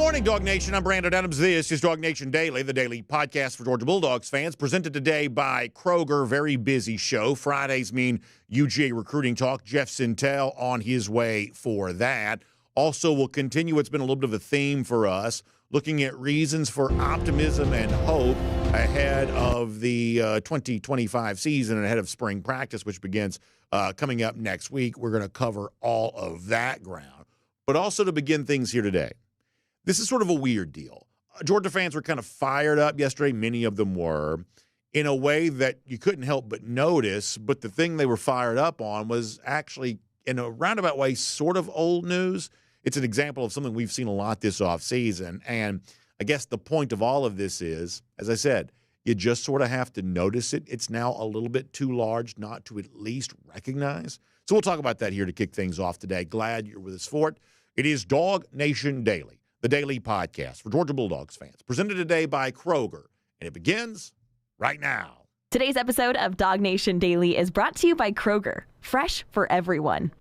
morning, Dog Nation. I'm Brandon Adams. This is DawgNation Daily, the daily podcast for Georgia Bulldogs fans, presented today by Kroger. Very busy show. Fridays mean UGA recruiting talk. Jeff Sentell on his way for that. Also, we'll continue what's been a little bit of a theme for us, looking at reasons for optimism and hope ahead of the 2025 season and ahead of spring practice, which begins coming up next week. We're going to cover all of that ground. But also to begin things here today, this is sort of a weird deal. Georgia fans were kind of fired up yesterday. Many of them were, in a way that you couldn't help but notice. But the thing they were fired up on was actually, in a roundabout way, sort of old news. It's an example of something we've seen a lot this offseason. And I guess the point of all of this is, as I said, you just sort of have to notice it. It's now a little bit too large not to at least recognize. So we'll talk about that here to kick things off today. Glad you're with us for it. It is DawgNation Daily, the daily podcast for Georgia Bulldogs fans, presented today by Kroger, and it begins right now. Today's episode of DawgNation Daily is brought to you by Kroger, fresh for everyone.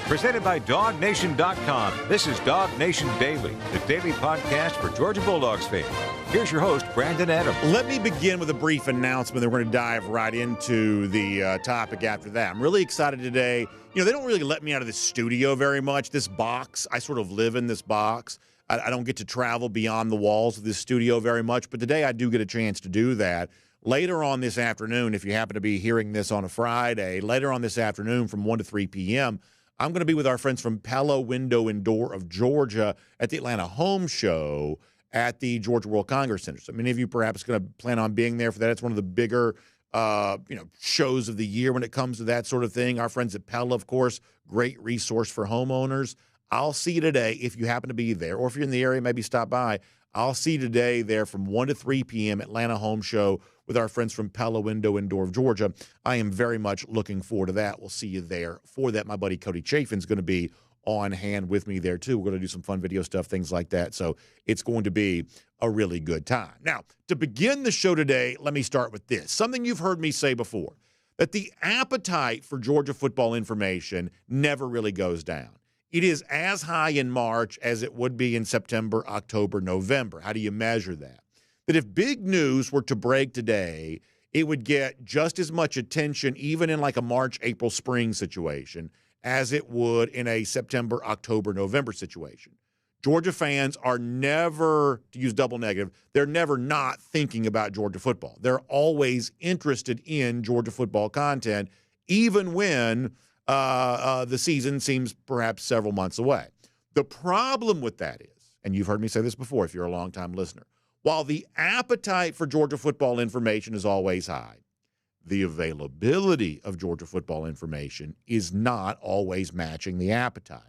Presented by DawgNation.com. This is DawgNation Daily, the daily podcast for Georgia Bulldogs fans. Here's your host, Brandon Adams. Let me begin with a brief announcement. Then we're going to dive right into the topic after that. I'm really excited today. You know, they don't really let me out of the studio very much. This box, I sort of live in this box. I don't get to travel beyond the walls of this studio very much, but today I do get a chance to do that. Later on this afternoon, if you happen to be hearing this on a Friday, later on this afternoon from 1 to 3 p.m., I'm going to be with our friends from Pella Window and Door of Georgia at the Atlanta Home Show at the Georgia World Congress Center. So many of you perhaps going to plan on being there for that. It's one of the bigger shows of the year when it comes to that sort of thing. Our friends at Pella, of course, great resource for homeowners. I'll see you today if you happen to be there, or if you're in the area, maybe stop by. I'll see you today there from 1 to 3 p.m. Atlanta Home Show with our friends from Pella Window and Door of Georgia. I am very much looking forward to that. We'll see you there for that. My buddy Cody Chafin's going to be on hand with me there too. We're going to do some fun video stuff, things like that. So it's going to be a really good time. Now, to begin the show today, let me start with this. Something you've heard me say before, that the appetite for Georgia football information never really goes down. It is as high in March as it would be in September, October, November. How do you measure that? That if big news were to break today, it would get just as much attention, even in like a March, April, spring situation, as it would in a September, October, November situation. Georgia fans are never, to use double negative, they're never not thinking about Georgia football. They're always interested in Georgia football content, even when the season seems perhaps several months away. The problem with that is, and you've heard me say this before if you're a longtime listener, while the appetite for Georgia football information is always high, the availability of Georgia football information is not always matching the appetite.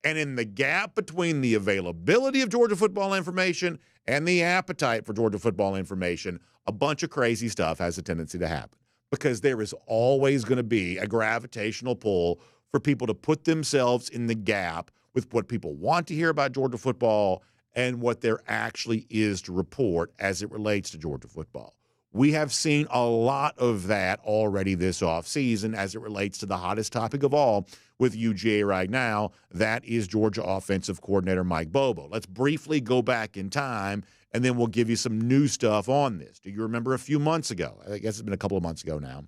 And in the gap between the availability of Georgia football information and the appetite for Georgia football information, a bunch of crazy stuff has a tendency to happen, because there is always going to be a gravitational pull for people to put themselves in the gap with what people want to hear about Georgia football and what there actually is to report as it relates to Georgia football. We have seen a lot of that already this offseason as it relates to the hottest topic of all with UGA right now. That is Georgia offensive coordinator Mike Bobo. Let's briefly go back in time, and then we'll give you some new stuff on this. Do you remember a few months ago? I guess it's been a couple of months ago now,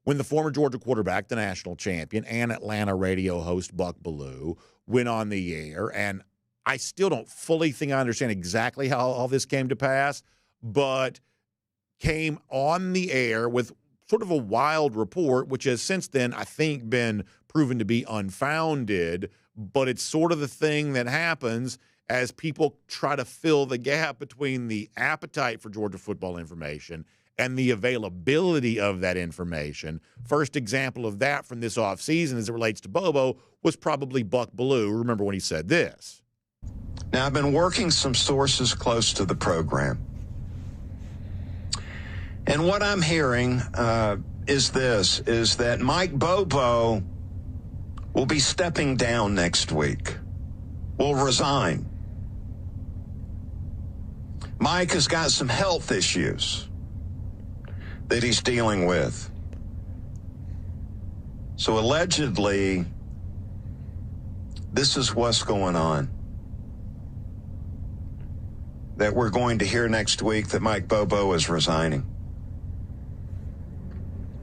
when the former Georgia quarterback, the national champion, and Atlanta radio host Buck Bellew went on the air, and I still don't fully think I understand exactly how all this came to pass, but came on the air with sort of a wild report, which has since then, I think, been proven to be unfounded, but it's sort of the thing that happens as people try to fill the gap between the appetite for Georgia football information and the availability of that information. First example of that from this offseason as it relates to Bobo was probably Buck Bellew. Remember when he said this. Now, I've been working some sources close to the program. And what I'm hearing is that Mike Bobo will be stepping down next week, will resign. Mike has got some health issues that he's dealing with. So allegedly, this is what's going on. That we're going to hear next week that Mike Bobo is resigning.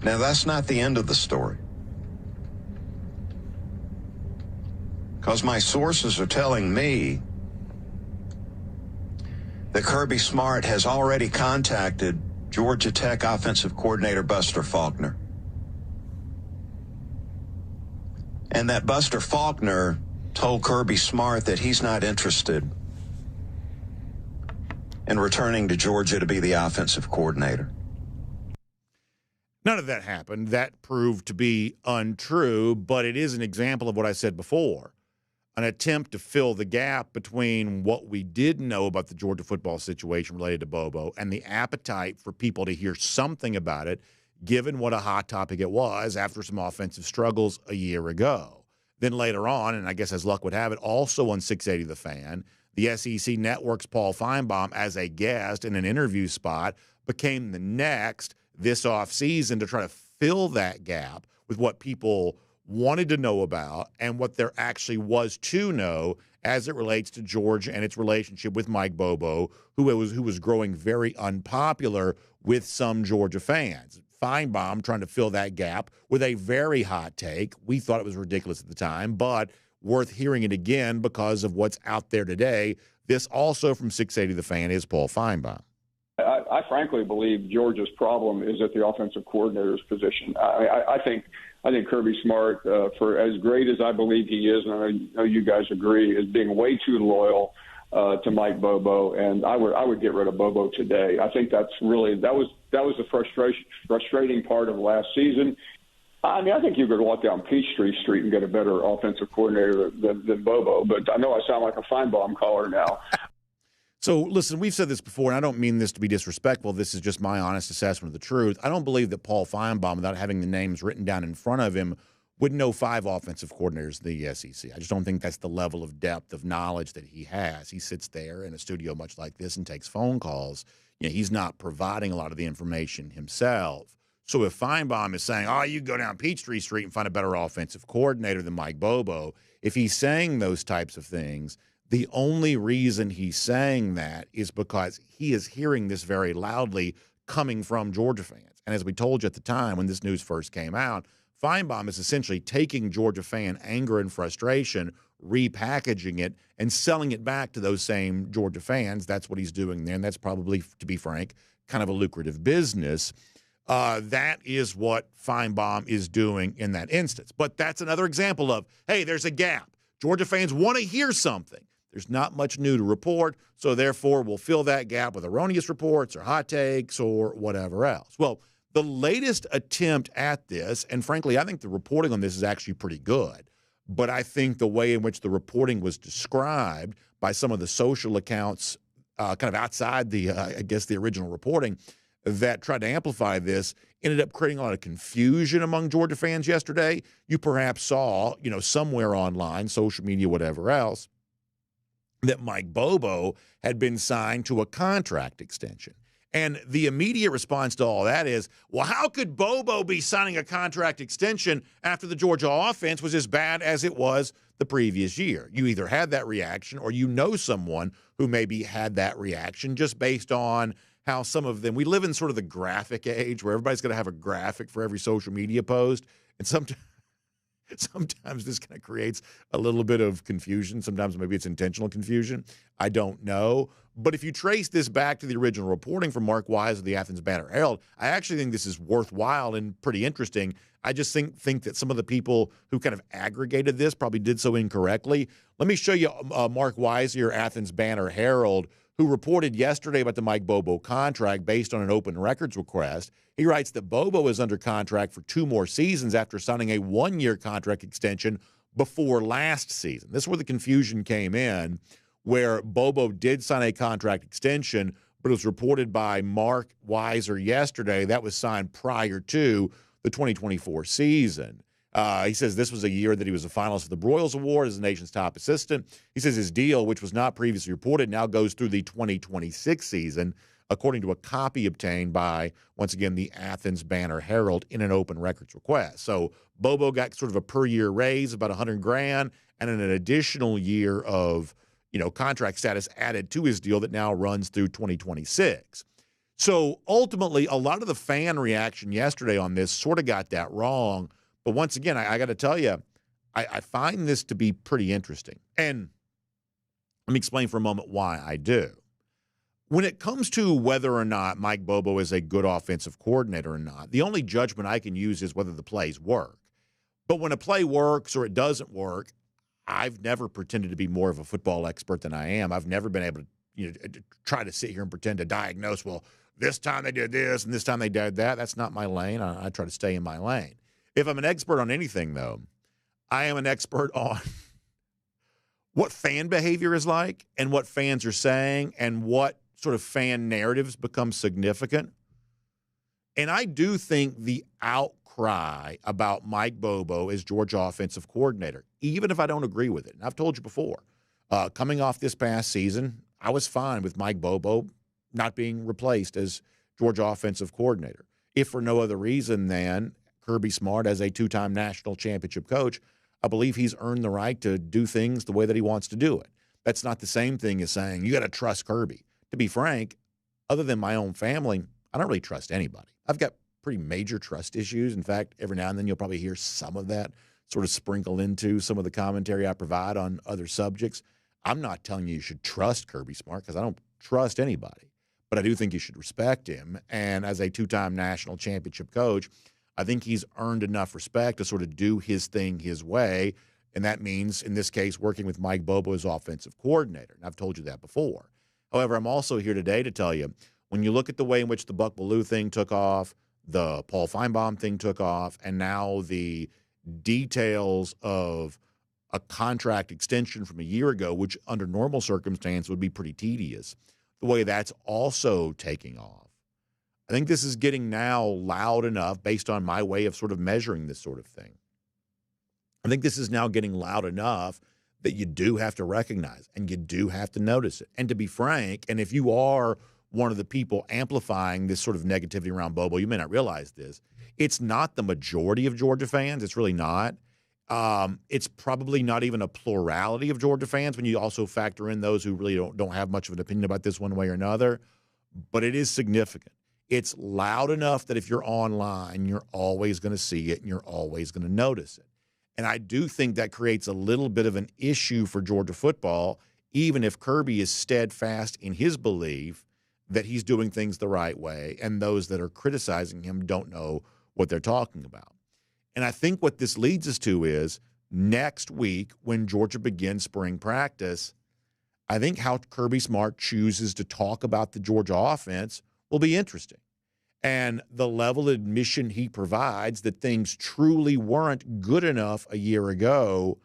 Now, that's not the end of the story. Because my sources are telling me that Kirby Smart has already contacted Georgia Tech offensive coordinator Buster Faulkner. And that Buster Faulkner told Kirby Smart that he's not interested in returning to Georgia to be the offensive coordinator. None of that happened. That proved to be untrue, but it is an example of what I said before. An attempt to fill the gap between what we did know about the Georgia football situation related to Bobo and the appetite for people to hear something about it, given what a hot topic it was after some offensive struggles a year ago. Then later on, and I guess as luck would have it, also on 680 The Fan, the SEC Network's Paul Feinbaum, as a guest in an interview spot, became the next this offseason to try to fill that gap with what people wanted to know about and what there actually was to know as it relates to Georgia and its relationship with Mike Bobo, who was growing very unpopular with some Georgia fans. Feinbaum trying to fill that gap with a very hot take. We thought it was ridiculous at the time, but worth hearing it again because of what's out there today. This also from 680 The Fan is Paul Feinbaum. I frankly believe Georgia's problem is at the offensive coordinator's position. I think Kirby Smart, for as great as I believe he is, and I know you guys agree, is being way too loyal to Mike Bobo, and I would get rid of Bobo today. I think that's really that was the frustrating part of last season. I mean, I think you could walk down Peachtree Street and get a better offensive coordinator than Bobo, but I know I sound like a Feinbaum caller now. So, listen, we've said this before, and I don't mean this to be disrespectful. This is just my honest assessment of the truth. I don't believe that Paul Feinbaum, without having the names written down in front of him, would know 5 offensive coordinators in the SEC. I just don't think that's the level of depth of knowledge that he has. He sits there in a studio much like this and takes phone calls. You know, he's not providing a lot of the information himself. So if Feinbaum is saying, you go down Peachtree Street and find a better offensive coordinator than Mike Bobo, if he's saying those types of things, the only reason he's saying that is because he is hearing this very loudly coming from Georgia fans. And as we told you at the time when this news first came out, Feinbaum is essentially taking Georgia fan anger and frustration, repackaging it, and selling it back to those same Georgia fans. That's what he's doing there, and that's probably, to be frank, kind of a lucrative business. That is what Feinbaum is doing in that instance. But that's another example of, hey, there's a gap. Georgia fans want to hear something. There's not much new to report, so therefore we'll fill that gap with erroneous reports or hot takes or whatever else. Well, the latest attempt at this, and frankly, I think the reporting on this is actually pretty good, but I think the way in which the reporting was described by some of the social accounts kind of outside the, the original reporting that tried to amplify this ended up creating a lot of confusion among Georgia fans yesterday. You perhaps saw, somewhere online, social media, whatever else, that Mike Bobo had been signed to a contract extension. And the immediate response to all that is, well, how could Bobo be signing a contract extension after the Georgia offense was as bad as it was the previous year? You either had that reaction or you know someone who maybe had that reaction just based on how some of them, we live in sort of the graphic age where everybody's going to have a graphic for every social media post. And sometimes this kind of creates a little bit of confusion. Sometimes maybe it's intentional confusion. I don't know. But if you trace this back to the original reporting from Mark Wise of the Athens Banner-Herald, I actually think this is worthwhile and pretty interesting. I just think that some of the people who kind of aggregated this probably did so incorrectly. Let me show you Mark Wise here, Athens Banner-Herald, who reported yesterday about the Mike Bobo contract based on an open records request. He writes that Bobo is under contract for 2 more seasons after signing a 1-year contract extension before last season. This is where the confusion came in, where Bobo did sign a contract extension, but it was reported by Mark Weiser yesterday that was signed prior to the 2024 season. He says this was a year that he was a finalist for the Broyles Award as the nation's top assistant. He says his deal, which was not previously reported, now goes through the 2026 season. according to a copy obtained by, once again, the Athens Banner-Herald in an open records request. So Bobo got sort of a per-year raise, about $100,000, and an additional year of, contract status added to his deal that now runs through 2026. So ultimately, a lot of the fan reaction yesterday on this sort of got that wrong. But once again, I got to tell you, I find this to be pretty interesting. And let me explain for a moment why I do. When it comes to whether or not Mike Bobo is a good offensive coordinator or not, the only judgment I can use is whether the plays work. But when a play works or it doesn't work, I've never pretended to be more of a football expert than I am. I've never been able to, try to sit here and pretend to diagnose, well, this time they did this and this time they did that. That's not my lane. I try to stay in my lane. If I'm an expert on anything, though, I am an expert on what fan behavior is like and what fans are saying and what sort of fan narratives become significant. And I do think the outcry about Mike Bobo as Georgia offensive coordinator, even if I don't agree with it, and I've told you before, coming off this past season, I was fine with Mike Bobo not being replaced as Georgia offensive coordinator, if for no other reason than Kirby Smart, as a two-time national championship coach, I believe he's earned the right to do things the way that he wants to do it. That's not the same thing as saying you got to trust Kirby. To be frank, other than my own family, I don't really trust anybody. I've got pretty major trust issues. In fact, every now and then you'll probably hear some of that sort of sprinkle into some of the commentary I provide on other subjects. I'm not telling you should trust Kirby Smart because I don't trust anybody, but I do think you should respect him. And as a two-time national championship coach, I think he's earned enough respect to sort of do his thing his way, and that means, in this case, working with Mike Bobo as offensive coordinator. And I've told you that before. However, I'm also here today to tell you, when you look at the way in which the Buck Bellew thing took off, the Paul Feinbaum thing took off, and now the details of a contract extension from a year ago, which under normal circumstance would be pretty tedious, the way that's also taking off, I think this is getting now loud enough based on my way of sort of measuring this sort of thing. I think this is now getting loud enough that you do have to recognize and you do have to notice it. And to be frank, and if you are one of the people amplifying this sort of negativity around Bobo, you may not realize this. It's not the majority of Georgia fans. It's really not. It's probably not even a plurality of Georgia fans when you also factor in those who really don't have much of an opinion about this one way or another. But it is significant. It's loud enough that if you're online, you're always going to see it and you're always going to notice it. And I do think that creates a little bit of an issue for Georgia football, even if Kirby is steadfast in his belief that he's doing things the right way and those that are criticizing him don't know what they're talking about. And I think what this leads us to is next week when Georgia begins spring practice, I think how Kirby Smart chooses to talk about the Georgia offense will be interesting. And the level of admission he provides that things truly weren't good enough a year ago,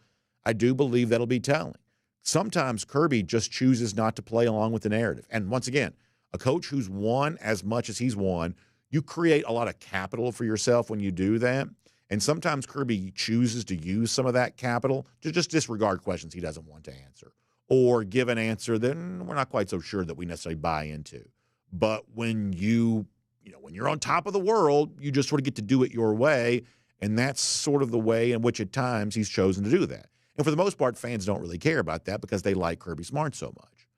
I do believe that'll be telling. Sometimes Kirby just chooses not to play along with the narrative. And once again, a coach who's won as much as he's won, you create a lot of capital for yourself when you do that. And sometimes Kirby chooses to use some of that capital to just disregard questions he doesn't want to answer or give an answer that we're not quite so sure that we necessarily buy into. But when when you're on top of the world, you just sort of get to do it your way, and that's sort of the way in which at times he's chosen to do that. And for the most part, fans don't really care about that because they like Kirby Smart so much.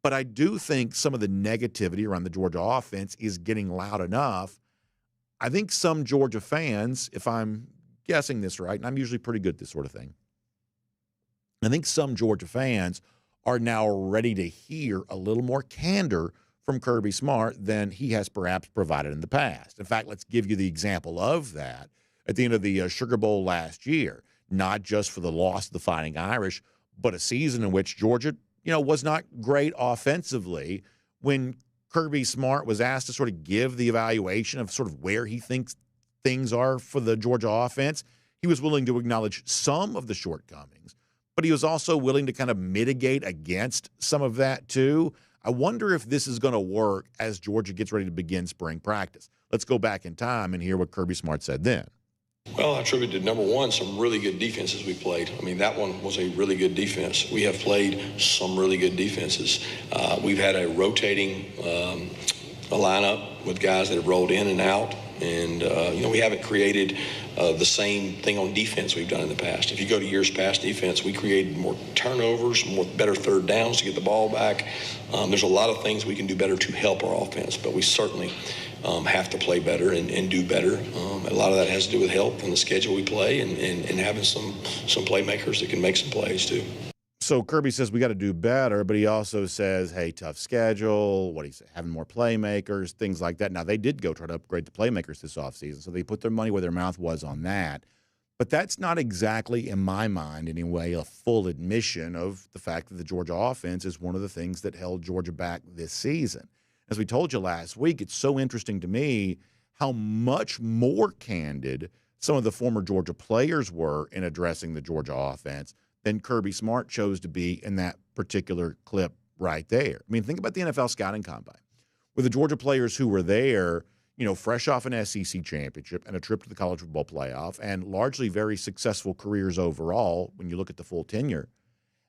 But I do think some of the negativity around the Georgia offense is getting loud enough. I think some Georgia fans, if I'm guessing this right, and I'm usually pretty good at this sort of thing, I think some Georgia fans are now ready to hear a little more candor from Kirby Smart than he has perhaps provided in the past. In fact, let's give you the example of that at the end of the Sugar Bowl last year, not just for the loss of the Fighting Irish, but a season in which Georgia, was not great offensively. When Kirby Smart was asked to sort of give the evaluation of sort of where he thinks things are for the Georgia offense, he was willing to acknowledge some of the shortcomings, but he was also willing to kind of mitigate against some of that too. I wonder if this is going to work as Georgia gets ready to begin spring practice. Let's go back in time and hear what Kirby Smart said then. Well, I attribute to, number one, some really good defenses we played. I mean, that one was a really good defense. We have played some really good defenses. We've had a rotating a lineup with guys that have rolled in and out. And, we haven't created the same thing on defense we've done in the past. If you go to years past defense, we created more turnovers, better third downs to get the ball back. There's a lot of things we can do better to help our offense, but we certainly have to play better and do better. A lot of that has to do with health and the schedule we play and having some playmakers that can make some plays too. So Kirby says we got to do better, but he also says, hey, tough schedule, what he said, having more playmakers, things like that. Now, they did go try to upgrade the playmakers this offseason, so they put their money where their mouth was on that. But that's not exactly, in my mind anyway, a full admission of the fact that the Georgia offense is one of the things that held Georgia back this season. As we told you last week, it's so interesting to me how much more candid some of the former Georgia players were in addressing the Georgia offense than Kirby Smart chose to be in that particular clip right there. I mean, think about the NFL scouting combine. With the Georgia players who were there, fresh off an SEC championship and a trip to the college football playoff and largely very successful careers overall when you look at the full tenure,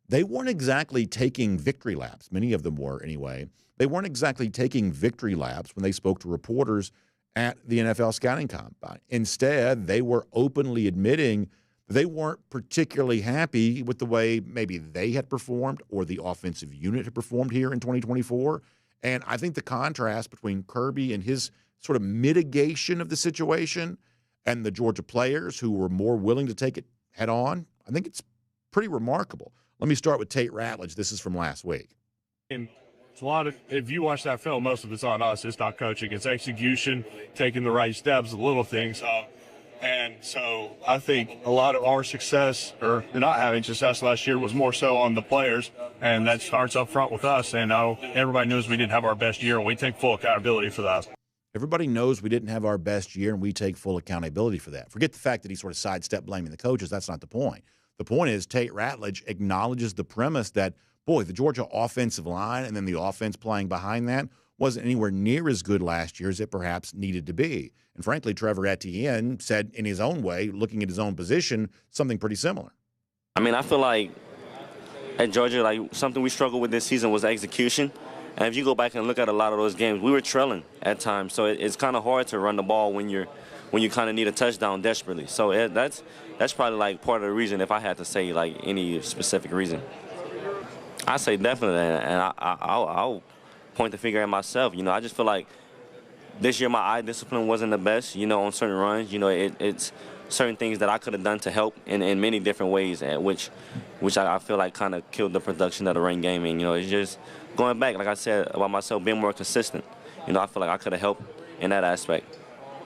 they weren't exactly taking victory laps. Many of them were anyway. They weren't exactly taking victory laps when they spoke to reporters at the NFL scouting combine. Instead, they were openly admitting they weren't particularly happy with the way maybe they had performed or the offensive unit had performed here in 2024. And I think the contrast between Kirby and his sort of mitigation of the situation and the Georgia players who were more willing to take it head on, I think it's pretty remarkable. Let me start with Tate Ratledge. This is from last week. And it's a lot of, if you watch that film, most of it's on us. It's not coaching. It's execution, taking the right steps, the little things. And so I think a lot of our success, or not having success last year, was more so on the players, and that starts up front with us. And everybody knows we didn't have our best year, and we take full accountability for that. Everybody knows we didn't have our best year, and we take full accountability for that. Forget the fact that he sort of sidestepped blaming the coaches. That's not the point. The point is Tate Ratledge acknowledges the premise that, boy, the Georgia offensive line and then the offense playing behind that wasn't anywhere near as good last year as it perhaps needed to be. And frankly, Trevor Etienne said in his own way, looking at his own position, something pretty similar. I mean, I feel like at Georgia, like something we struggled with this season was execution. And if you go back and look at a lot of those games, we were trailing at times. So it's kind of hard to run the ball when you kind of need a touchdown desperately. So that's probably like part of the reason, if I had to say like any specific reason. I say definitely, and I'll point the finger at myself. I just feel like this year my eye discipline wasn't the best, on certain runs. It's certain things that I could have done to help in many different ways, which I feel like kind of killed the production of the rain game. And, it's just going back, like I said, about myself, being more consistent. I feel like I could have helped in that aspect.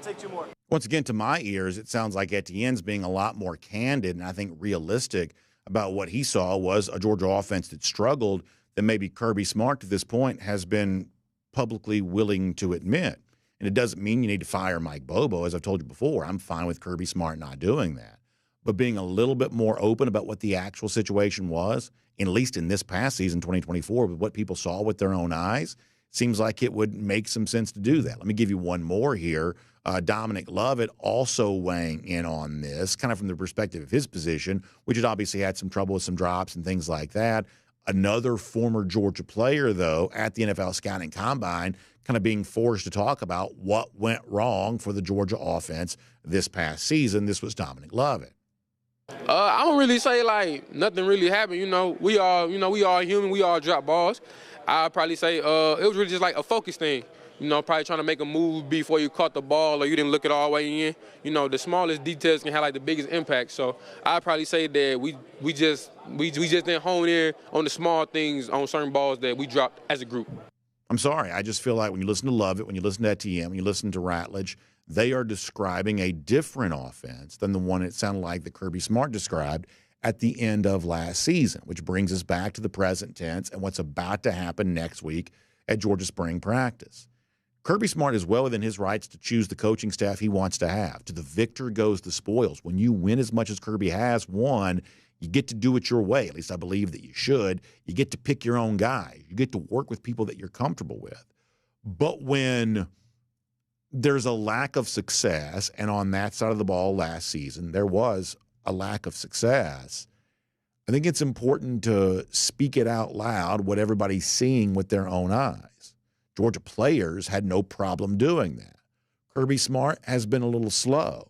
Take two more. Once again, to my ears, it sounds like Etienne's being a lot more candid and I think realistic about what he saw was a Georgia offense that struggled than maybe Kirby Smart to this point has been publicly willing to admit. And it doesn't mean you need to fire Mike Bobo. As I've told you before, I'm fine with Kirby Smart not doing that. But being a little bit more open about what the actual situation was, at least in this past season, 2024, with what people saw with their own eyes, seems like it would make some sense to do that. Let me give you one more here. Dominic Lovett also weighing in on this, kind of from the perspective of his position, which had obviously had some trouble with some drops and things like that. Another former Georgia player, though, at the NFL Scouting Combine, kind of being forced to talk about what went wrong for the Georgia offense this past season. This was Dominic Lovett. I don't really say like nothing really happened. We all human. We all drop balls. I'd probably say it was really just like a focus thing. Probably trying to make a move before you caught the ball or you didn't look it all the way in. The smallest details can have like the biggest impact. So I'd probably say that we just didn't hone in on the small things on certain balls that we dropped as a group. I'm sorry. I just feel like when you listen to Lovett, when you listen to Etienne, when you listen to Ratledge, they are describing a different offense than the one it sounded like that Kirby Smart described at the end of last season, which brings us back to the present tense and what's about to happen next week at Georgia spring practice. Kirby Smart is well within his rights to choose the coaching staff he wants to have. To the victor goes the spoils. When you win as much as Kirby has won, you get to do it your way. At least I believe that you should. You get to pick your own guy. You get to work with people that you're comfortable with. But when there's a lack of success, and on that side of the ball last season, there was a lack of success, I think it's important to speak it out loud, what everybody's seeing with their own eyes. Georgia players had no problem doing that. Kirby Smart has been a little slow.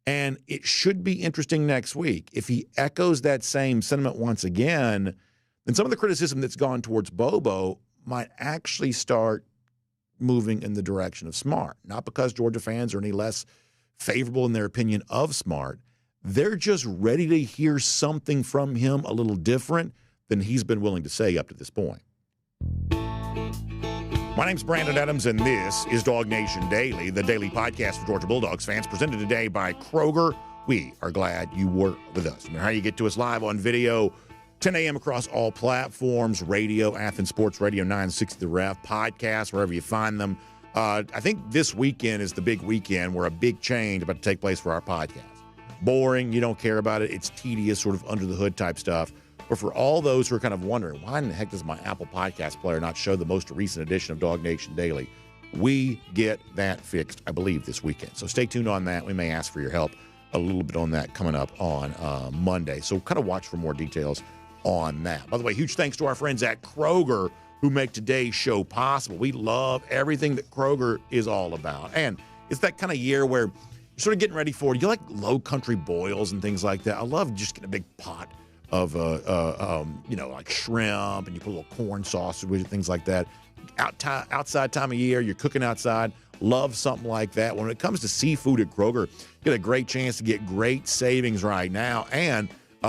And it should be interesting next week. If he echoes that same sentiment once again, then some of the criticism that's gone towards Bobo might actually start moving in the direction of Smart. Not because Georgia fans are any less favorable in their opinion of Smart. They're just ready to hear something from him a little different than he's been willing to say up to this point. My name's Brandon Adams, and this is DawgNation Daily, the daily podcast for Georgia Bulldogs fans, presented today by Kroger. We are glad you were with us. And how you get to us live on video, 10 a.m. across all platforms, radio, Athens Sports Radio 960 The Ref, podcasts, wherever you find them. I think this weekend is the big weekend where a big change about to take place for our podcast. Boring, you don't care about it. It's tedious, sort of under the hood type stuff. But for all those who are kind of wondering, why in the heck does my Apple Podcast player not show the most recent edition of DawgNation Daily? We get that fixed, I believe, this weekend. So stay tuned on that. We may ask for your help a little bit on that coming up on Monday. So kind of watch for more details on that. By the way, huge thanks to our friends at Kroger who make today's show possible. We love everything that Kroger is all about. And it's that kind of year where you're sort of getting ready for it. You like low country boils and things like that. I love just getting a big pot of like shrimp, and you put a little corn sausage with it, things like that. Outside time of year, you're cooking outside. Love something like that. When it comes to seafood at Kroger, you get a great chance to get great savings right now. And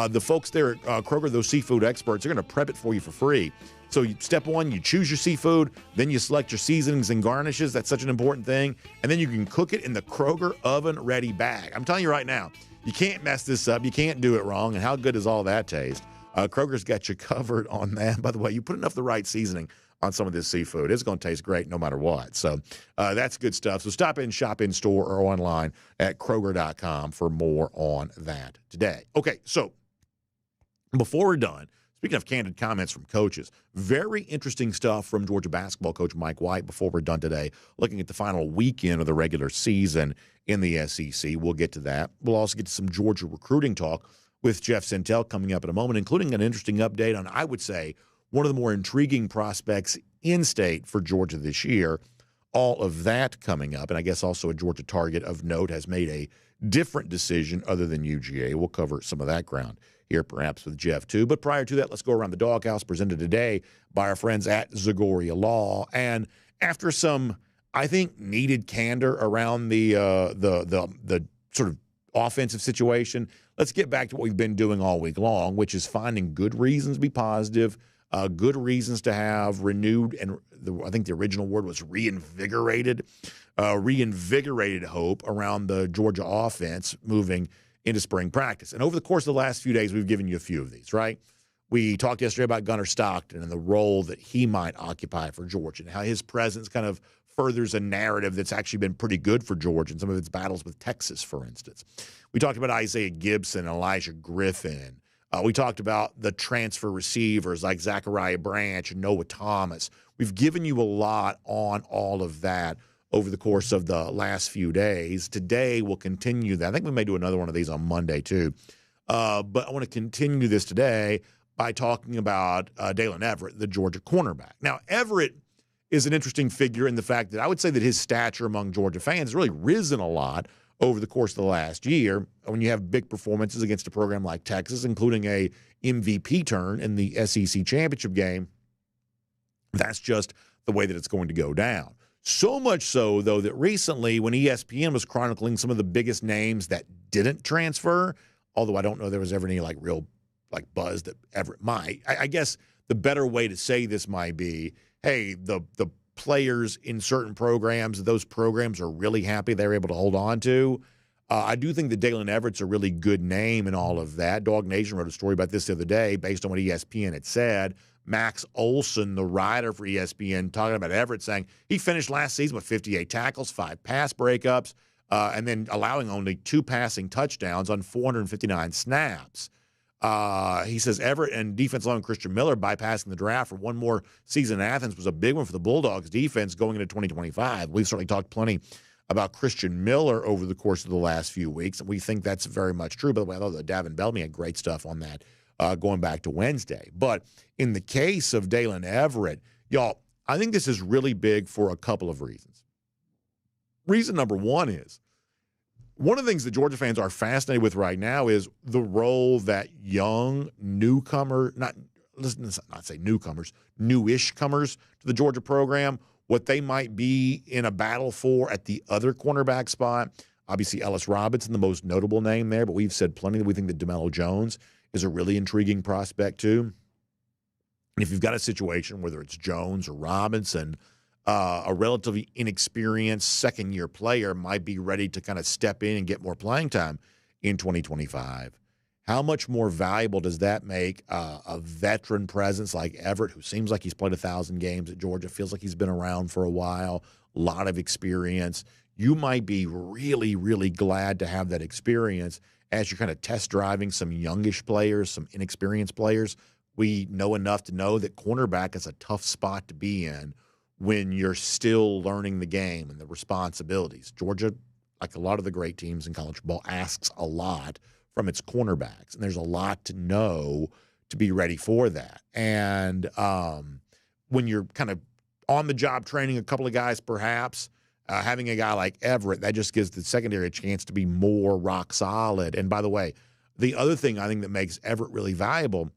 the folks there at Kroger, those seafood experts, are going to prep it for you for free. So step one, you choose your seafood, then you select your seasonings and garnishes. That's such an important thing. And then you can cook it in the Kroger oven-ready bag. I'm telling you right now, you can't mess this up. You can't do it wrong. And how good does all that taste? Kroger's got you covered on that. By the way, you put enough of the right seasoning on some of this seafood, it's going to taste great no matter what. So that's good stuff. So stop in, shop in store, or online at Kroger.com for more on that today. Okay, so before we're done, speaking of candid comments from coaches, very interesting stuff from Georgia basketball coach Mike White before we're done today, looking at the final weekend of the regular season in the SEC. We'll get to that. We'll also get to some Georgia recruiting talk with Jeff Sentell coming up in a moment, including an interesting update on, I would say, one of the more intriguing prospects in state for Georgia this year. All of that coming up. And I guess also a Georgia target of note has made a different decision other than UGA. We'll cover some of that ground here perhaps with Jeff too. But prior to that, let's go around the doghouse, presented today by our friends at Zagoria Law. And after some, I think, needed candor around the sort of offensive situation, let's get back to what we've been doing all week long, which is finding good reasons to be positive, good reasons to have renewed, and I think the original word was reinvigorated hope around the Georgia offense moving into spring practice. And over the course of the last few days, we've given you a few of these, right? We talked yesterday about Gunnar Stockton and the role that he might occupy for Georgia and how his presence kind of furthers a narrative that's actually been pretty good for Georgia in some of its battles with Texas, for instance. We talked about Isaiah Gibson and Elijah Griffin. We talked about the transfer receivers like Zachariah Branch and Noah Thomas. We've given you a lot on all of that over the course of the last few days. Today, we'll continue that. I think we may do another one of these on Monday, too. But I want to continue this today by talking about Dalen Everett, the Georgia cornerback. Now, Everett is an interesting figure in the fact that I would say that his stature among Georgia fans has really risen a lot over the course of the last year when you have big performances against a program like Texas, including a MVP turn in the SEC championship game. That's just the way that it's going to go down. So much so, though, that recently when ESPN was chronicling some of the biggest names that didn't transfer, although I don't know there was ever any real buzz that Everett might, I guess the better way to say this might be, hey, the players in certain programs, those programs are really happy they're able to hold on to. I do think that Dalen Everett's a really good name in all of that. DawgNation wrote a story about this the other day based on what ESPN had said. Max Olson, the writer for ESPN, talking about Everett, saying he finished last season with 58 tackles, 5 pass breakups, and then allowing only 2 passing touchdowns on 459 snaps. He says Everett and defense lineman Christian Miller bypassing the draft for one more season in Athens was a big one for the Bulldogs defense going into 2025. We've certainly talked plenty about Christian Miller over the course of the last few weeks, and we think that's very much true. By the way, I thought that Davin Bellamy had great stuff on that going back to Wednesday. But in the case of Dalen Everett, y'all, I think this is really big for a couple of reasons. Reason number one is, one of the things that Georgia fans are fascinated with right now is the role that young newcomer, let's not say newcomers, newish comers to the Georgia program, what they might be in a battle for at the other cornerback spot. Obviously, Ellis Robinson, the most notable name there, but we've said plenty that we think that DeMello Jones is a really intriguing prospect too. And if you've got a situation, whether it's Jones or Robinson, a relatively inexperienced second-year player might be ready to kind of step in and get more playing time in 2025. How much more valuable does that make a veteran presence like Everett, who seems like he's played 1,000 games at Georgia, feels like he's been around for a while, a lot of experience. You might be really, really glad to have that experience as you're kind of test driving some youngish players, some inexperienced players. We know enough to know that cornerback is a tough spot to be in when you're still learning the game and the responsibilities. Georgia, like a lot of the great teams in college football, asks a lot from its cornerbacks, and there's a lot to know to be ready for that. And when you're kind of on the job training a couple of guys, perhaps having a guy like Everett, that just gives the secondary a chance to be more rock solid. And by the way, the other thing I think that makes Everett really valuable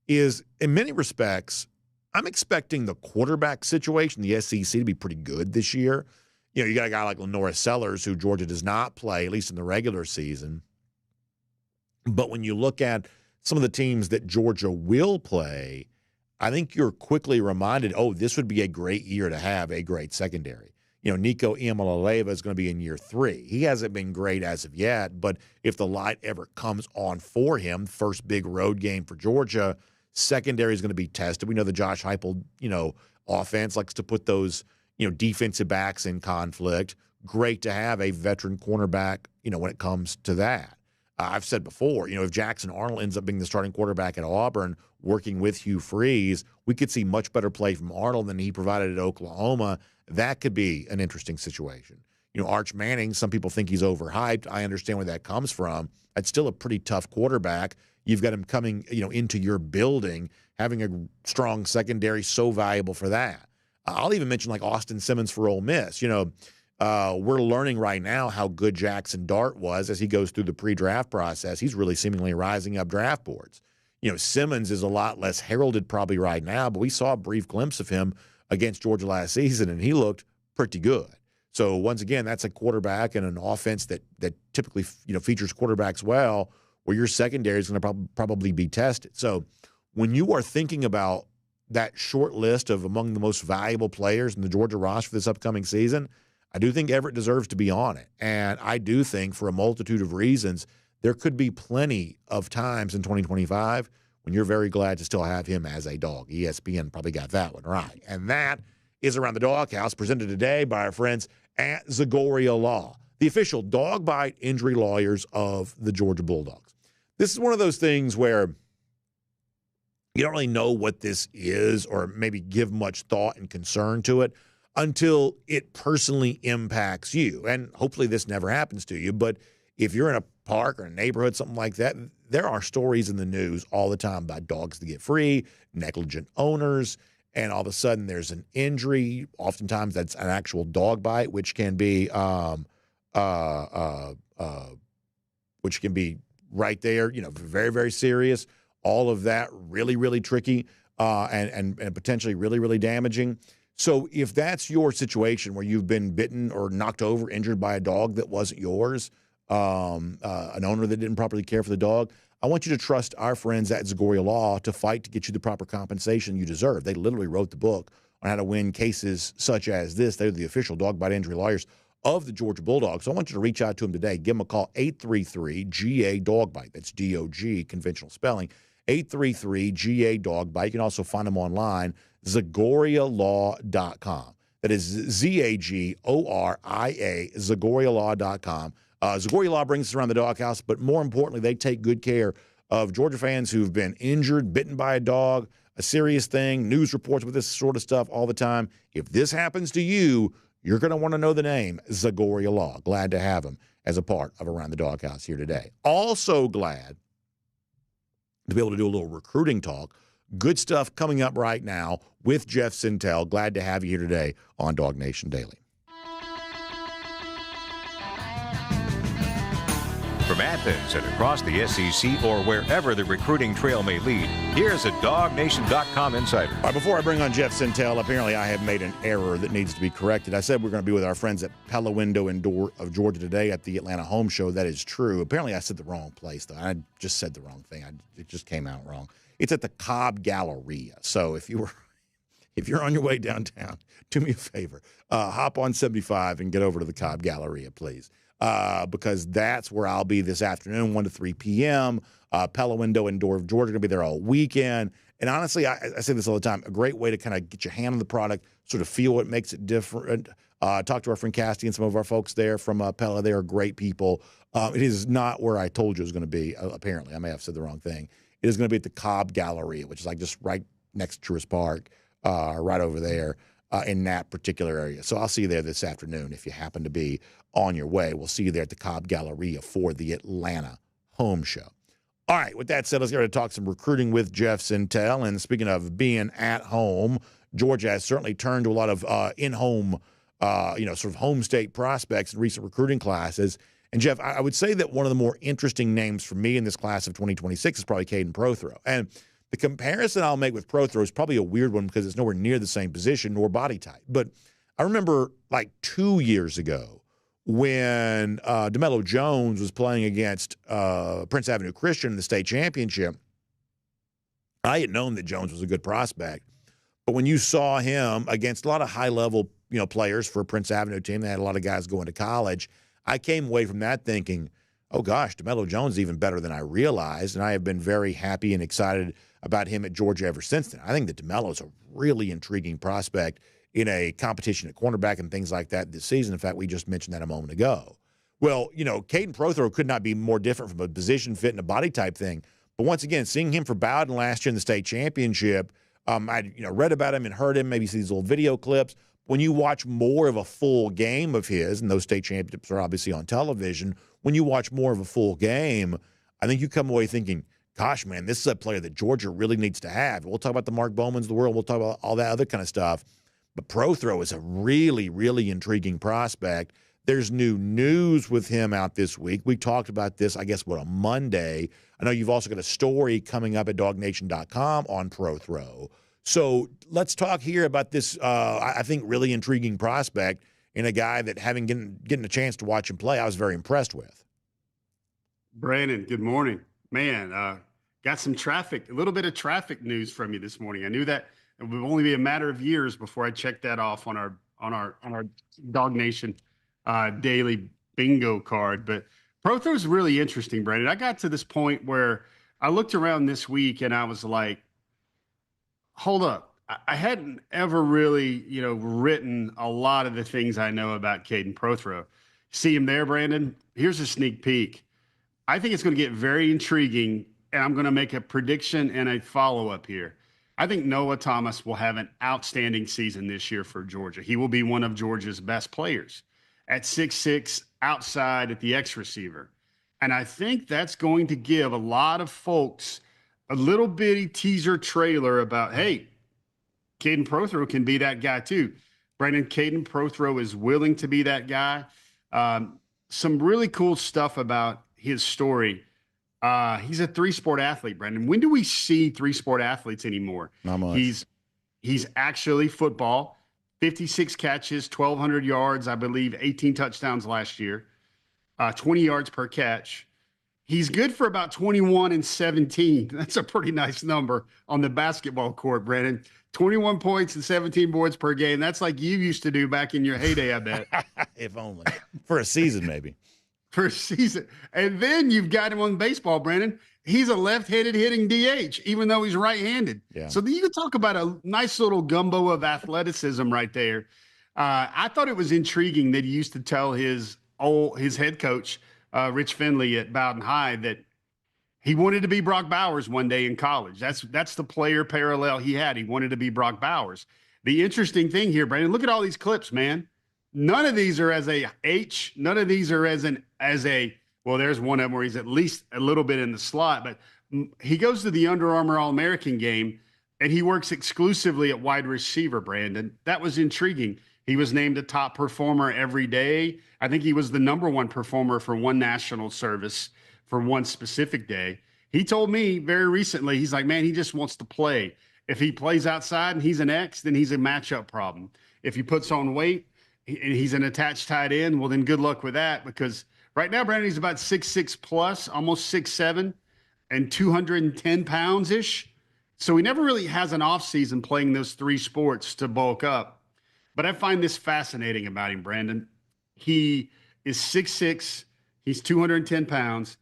is, in many respects, I'm expecting the quarterback situation, the SEC, to be pretty good this year. You know, you got a guy like Lenora Sellers, who Georgia does not play, at least in the regular season. But when you look at some of the teams that Georgia will play, I think you're quickly reminded, oh, this would be a great year to have a great secondary. You know, Nico Iamaleava is going to be in year 3. He hasn't been great as of yet, but if the light ever comes on for him, first big road game for Georgia, secondary is going to be tested. We know the Josh Heupel, offense likes to put those, defensive backs in conflict. Great to have a veteran cornerback, when it comes to that. I've said before, if Jackson Arnold ends up being the starting quarterback at Auburn, working with Hugh Freeze, we could see much better play from Arnold than he provided at Oklahoma. That could be an interesting situation. Arch Manning, some people think he's overhyped. I understand where that comes from. It's still a pretty tough quarterback. You've got him coming, into your building, having a strong secondary, so valuable for that. I'll even mention like Austin Simmons for Ole Miss. We're learning right now how good Jackson Dart was as he goes through the pre-draft process. He's really seemingly rising up draft boards. Simmons is a lot less heralded probably right now, but we saw a brief glimpse of him against Georgia last season, and he looked pretty good. So once again, that's a quarterback and an offense that typically features quarterbacks well, where your secondary is going to probably be tested. So when you are thinking about that short list of among the most valuable players in the Georgia roster for this upcoming season, I do think Everett deserves to be on it. And I do think, for a multitude of reasons, there could be plenty of times in 2025 when you're very glad to still have him as a dog. ESPN probably got that one right. And that is Around the Doghouse, presented today by our friends at Zagoria Law, the official dog bite injury lawyers of the Georgia Bulldogs. This is one of those things where you don't really know what this is or maybe give much thought and concern to it until it personally impacts you. And hopefully this never happens to you. But if you're in a park or a neighborhood, something like that, there are stories in the news all the time about dogs that get free, negligent owners, and all of a sudden there's an injury. Oftentimes that's an actual dog bite, which can be right there, very, very serious. All of that really, really tricky and potentially really, really damaging. So if that's your situation where you've been bitten or knocked over, injured by a dog that wasn't yours, an owner that didn't properly care for the dog, I want you to trust our friends at Zagoria Law to fight to get you the proper compensation you deserve. They literally wrote the book on how to win cases such as this. They're the official dog bite injury lawyers of the Georgia Bulldogs. So I want you to reach out to them today. Give them a call, 833-GA-DOG-BITE. That's D-O-G, conventional spelling. 833-GA-DOG-BITE. You can also find them online, ZagoriaLaw.com. That is Z-A-G-O-R-I-A, ZagoriaLaw.com. Zagoria Law brings us Around the Doghouse, but more importantly, they take good care of Georgia fans who've been injured, bitten by a dog, a serious thing, news reports with this sort of stuff all the time. If this happens to you, you're going to want to know the name, Zagoria Law. Glad to have them as a part of Around the Doghouse here today. Also glad to be able to do a little recruiting talk Good stuff coming up right now with Jeff Sentell. Glad to have you here today on DawgNation Daily. From Athens and across the SEC or wherever the recruiting trail may lead, here's a DawgNation.com insider. All right, before I bring on Jeff Sentell, apparently I have made an error that needs to be corrected. I said we're going to be with our friends at Pella Window and Door of Georgia today at the Atlanta Home Show. That is true. Apparently I said the wrong place, though. I just said the wrong thing. It just came out wrong. It's at the Cobb Galleria. So if you're on your way downtown, do me a favor. Hop on 75 and get over to the Cobb Galleria, please. Because that's where I'll be this afternoon, 1 to 3 p.m. Pella Window and Door of Georgia going to be there all weekend. And honestly, I say this all the time, a great way to kind of get your hand on the product, sort of feel what makes it different. Talk to our friend Casty and some of our folks there from Pella. They are great people. It is not where I told you it was going to be, apparently. I may have said the wrong thing. It is going to be at the Cobb Galleria, which is like just right next to Truist Park, right over there. In that particular area. So I'll see you there this afternoon if you happen to be on your way. We'll see you there at the Cobb Galleria for the Atlanta Home Show. All right, with that said, let's get ready to talk some recruiting with Jeff Sentell. And speaking of being at home, Georgia has certainly turned to a lot of in-home, sort of home state prospects in recent recruiting classes. And, Jeff, I would say that one of the more interesting names for me in this class of 2026 is probably Caden Prothro. And the comparison I'll make with Prothro is probably a weird one because it's nowhere near the same position nor body type. But I remember like 2 years ago when DeMello Jones was playing against Prince Avenue Christian in the state championship. I had known that Jones was a good prospect. But when you saw him against a lot of high-level players for Prince Avenue team, they had a lot of guys going to college, I came away from that thinking, oh, gosh, DeMello Jones is even better than I realized, and I have been very happy and excited about him at Georgia ever since then. I think that DeMello is a really intriguing prospect in a competition at cornerback and things like that this season. In fact, we just mentioned that a moment ago. Well, Caden Prothro could not be more different from a position fit and a body type thing. But once again, seeing him for Bowden last year in the state championship, I read about him and heard him, maybe see these little video clips. When you watch more of a full game of his, and those state championships are obviously on television, when you watch more of a full game, I think you come away thinking, gosh, man, this is a player that Georgia really needs to have. We'll talk about the Mark Bowmans of the world. We'll talk about all that other kind of stuff. But Prothro is a really, really intriguing prospect. There's new news with him out this week. We talked about this, I guess, on Monday. I know you've also got a story coming up at DawgNation.com on Prothro. So let's talk here about this, I think, really intriguing prospect in a guy that, having getting a chance to watch him play, I was very impressed with. Brandon, good morning. Man, got some a little bit of traffic news from you this morning. I knew that it would only be a matter of years before I checked that off on our DawgNation daily bingo card. But Prothro is really interesting, Brandon. I got to this point where I looked around this week and I was like, hold up. I hadn't ever really, written a lot of the things I know about Caden Prothro. See him there, Brandon? Here's a sneak peek. I think it's going to get very intriguing, and I'm going to make a prediction and a follow-up here. I think Noah Thomas will have an outstanding season this year for Georgia. He will be one of Georgia's best players at 6'6", outside at the X receiver. And I think that's going to give a lot of folks a little bitty teaser trailer about, hey, Caden Prothro can be that guy too. Brandon, Caden Prothro is willing to be that guy. Some really cool stuff about his story. He's a three-sport athlete, Brandon. When do we see three-sport athletes anymore? Not much. He's actually football, 56 catches, 1,200 yards, I believe, 18 touchdowns last year, 20 yards per catch. He's good for about 21 and 17. That's a pretty nice number on the basketball court, Brandon. 21 points and 17 boards per game. That's like you used to do back in your heyday, I bet. If only. For a season, maybe. For a season. And then you've got him on baseball, Brandon. He's a left-handed hitting DH, even though he's right-handed. Yeah. So you can talk about a nice little gumbo of athleticism right there. I thought it was intriguing that he used to tell his head coach, Rich Finley at Bowden High, that he wanted to be Brock Bowers one day in college. That's the player parallel he had. He wanted to be Brock Bowers. The interesting thing here, Brandon, look at all these clips, man. None of these are as a H. None of these are as a, well, there's one of them where he's at least a little bit in the slot, but he goes to the Under Armour All-American game. and he works exclusively at wide receiver, Brandon. That was intriguing. He was named a top performer every day. I think he was the number one performer for one national service for one specific day. He told me very recently, he's like, man, he just wants to play. If he plays outside and he's an X, then he's a matchup problem. If he puts on weight and he's an attached tight end, well, then good luck with that, because right now, Brandon, he's about 6'6 plus, almost 6'7", and 210 pounds ish. So he never really has an offseason playing those three sports to bulk up. But I find this fascinating about him, Brandon. He is 6'6", he's 210 pounds.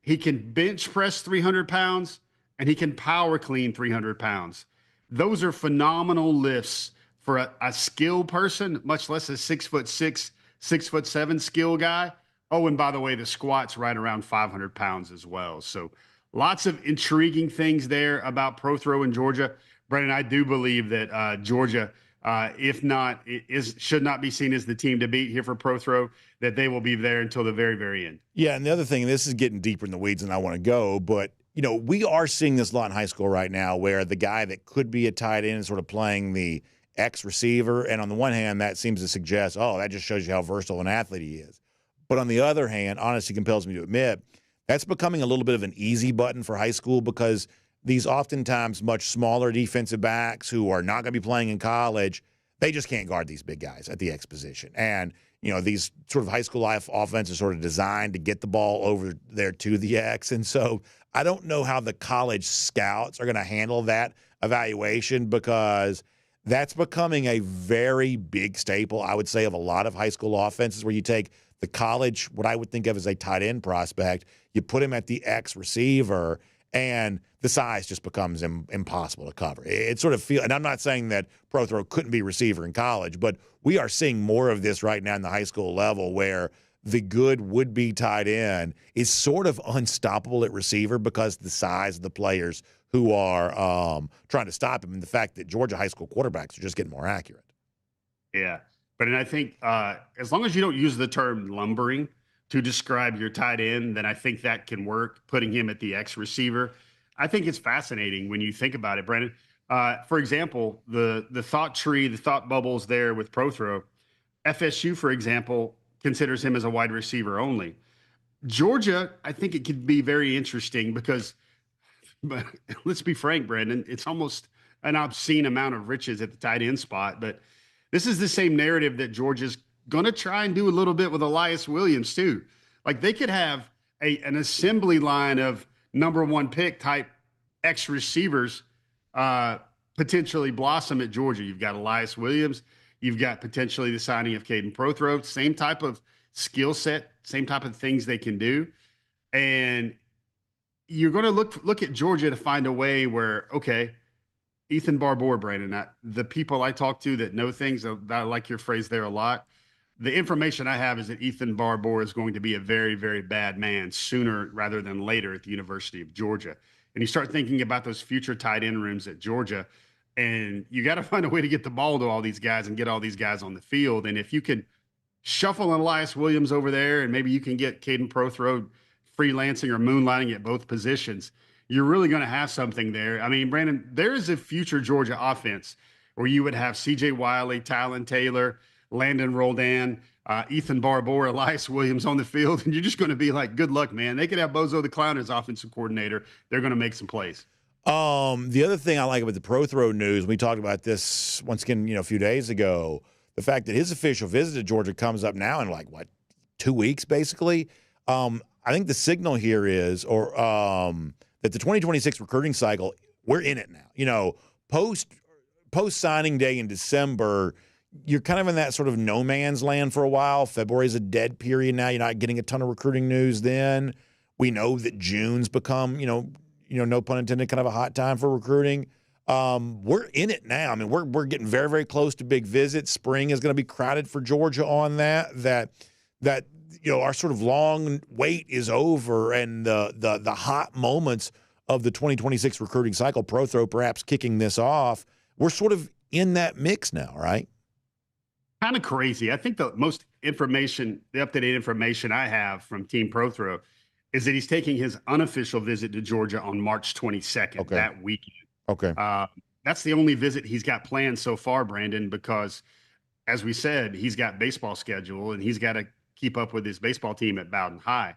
He can bench press 300 pounds, and he can power clean 300 pounds. Those are phenomenal lifts for a skilled person, much less a 6'6", 6'7" skill guy. Oh, and by the way, the squat's right around 500 pounds as well. So lots of intriguing things there about Prothro in Georgia. Brendan, I do believe that Georgia, if not, should not be seen as the team to beat here for Prothro, that they will be there until the very, very end. Yeah, and the other thing, this is getting deeper in the weeds than I want to go, but, you know, we are seeing this a lot in high school right now where the guy that could be a tight end is sort of playing the X receiver, and on the one hand, that seems to suggest, oh, that just shows you how versatile an athlete he is. But on the other hand, honesty compels me to admit, that's becoming a little bit of an easy button for high school, because these oftentimes much smaller defensive backs who are not going to be playing in college, they just can't guard these big guys at the X position. And, you know, these sort of high school life offenses sort of designed to get the ball over there to the X. And so I don't know how the college scouts are going to handle that evaluation, because that's becoming a very big staple, I would say, of a lot of high school offenses, where you take the college, what I would think of as a tight end prospect, you put him at the X receiver, and the size just becomes impossible to cover. It sort of feels, and I'm not saying that Prothro couldn't be receiver in college, but we are seeing more of this right now in the high school level, where the good would-be tight end is sort of unstoppable at receiver because the size of the players who are trying to stop him, and the fact that Georgia high school quarterbacks are just getting more accurate. Yeah. But and I think as long as you don't use the term lumbering to describe your tight end, then I think that can work, putting him at the X receiver. I think it's fascinating when you think about it, Brendan. For example, the thought tree, the thought bubbles there with Prothro. FSU, for example, considers him as a wide receiver only. Georgia, I think it could be very interesting because, but let's be frank, Brendan, it's almost an obscene amount of riches at the tight end spot. But this is the same narrative that Georgia's going to try and do a little bit with Elias Williams too. Like they could have an assembly line of number one pick type X receivers potentially blossom at Georgia. You've got Elias Williams. You've got potentially the signing of Caden Prothro. Same type of skill set, same type of things they can do. And you're going to look at Georgia to find a way where, okay, Ethan Barbour, Brandon, the people I talk to that know things, I like your phrase there a lot. The information I have is that Ethan Barbour is going to be a very, very bad man sooner rather than later at the University of Georgia. And you start thinking about those future tight end rooms at Georgia, and you got to find a way to get the ball to all these guys and get all these guys on the field. And if you can shuffle Elias Williams over there, and maybe you can get Caden Prothro freelancing or moonlighting at both positions, you're really going to have something there. I mean, Brandon, there is a future Georgia offense where you would have C.J. Wiley, Talon Taylor, Landon Roldan, Ethan Barbour, Elias Williams on the field, and you're just going to be like, good luck, man. They could have Bozo the Clown as offensive coordinator. They're going to make some plays. The other thing I like about the Prothro news, we talked about this once again, a few days ago, the fact that his official visit to Georgia comes up now in 2 weeks, basically. I think the signal here is, that the 2026 recruiting cycle, we're in it now. Post signing day in December, you're kind of in that sort of no man's land for a while. February is a dead period now. You're not getting a ton of recruiting news then. We know that June's become, no pun intended, kind of a hot time for recruiting. We're in it now. I mean, we're getting very, very close to big visits. Spring is going to be crowded for Georgia on that our sort of long wait is over, and the hot moments of the 2026 recruiting cycle, Prothro perhaps kicking this off, we're sort of in that mix now, right? Kind of crazy. I think the most information, the up-to-date information I have from Team Prothro is that he's taking his unofficial visit to Georgia on March 22nd, that weekend. Okay. that's the only visit he's got planned so far, Brandon, because as we said, he's got baseball schedule and he's got to keep up with his baseball team at Bowden High.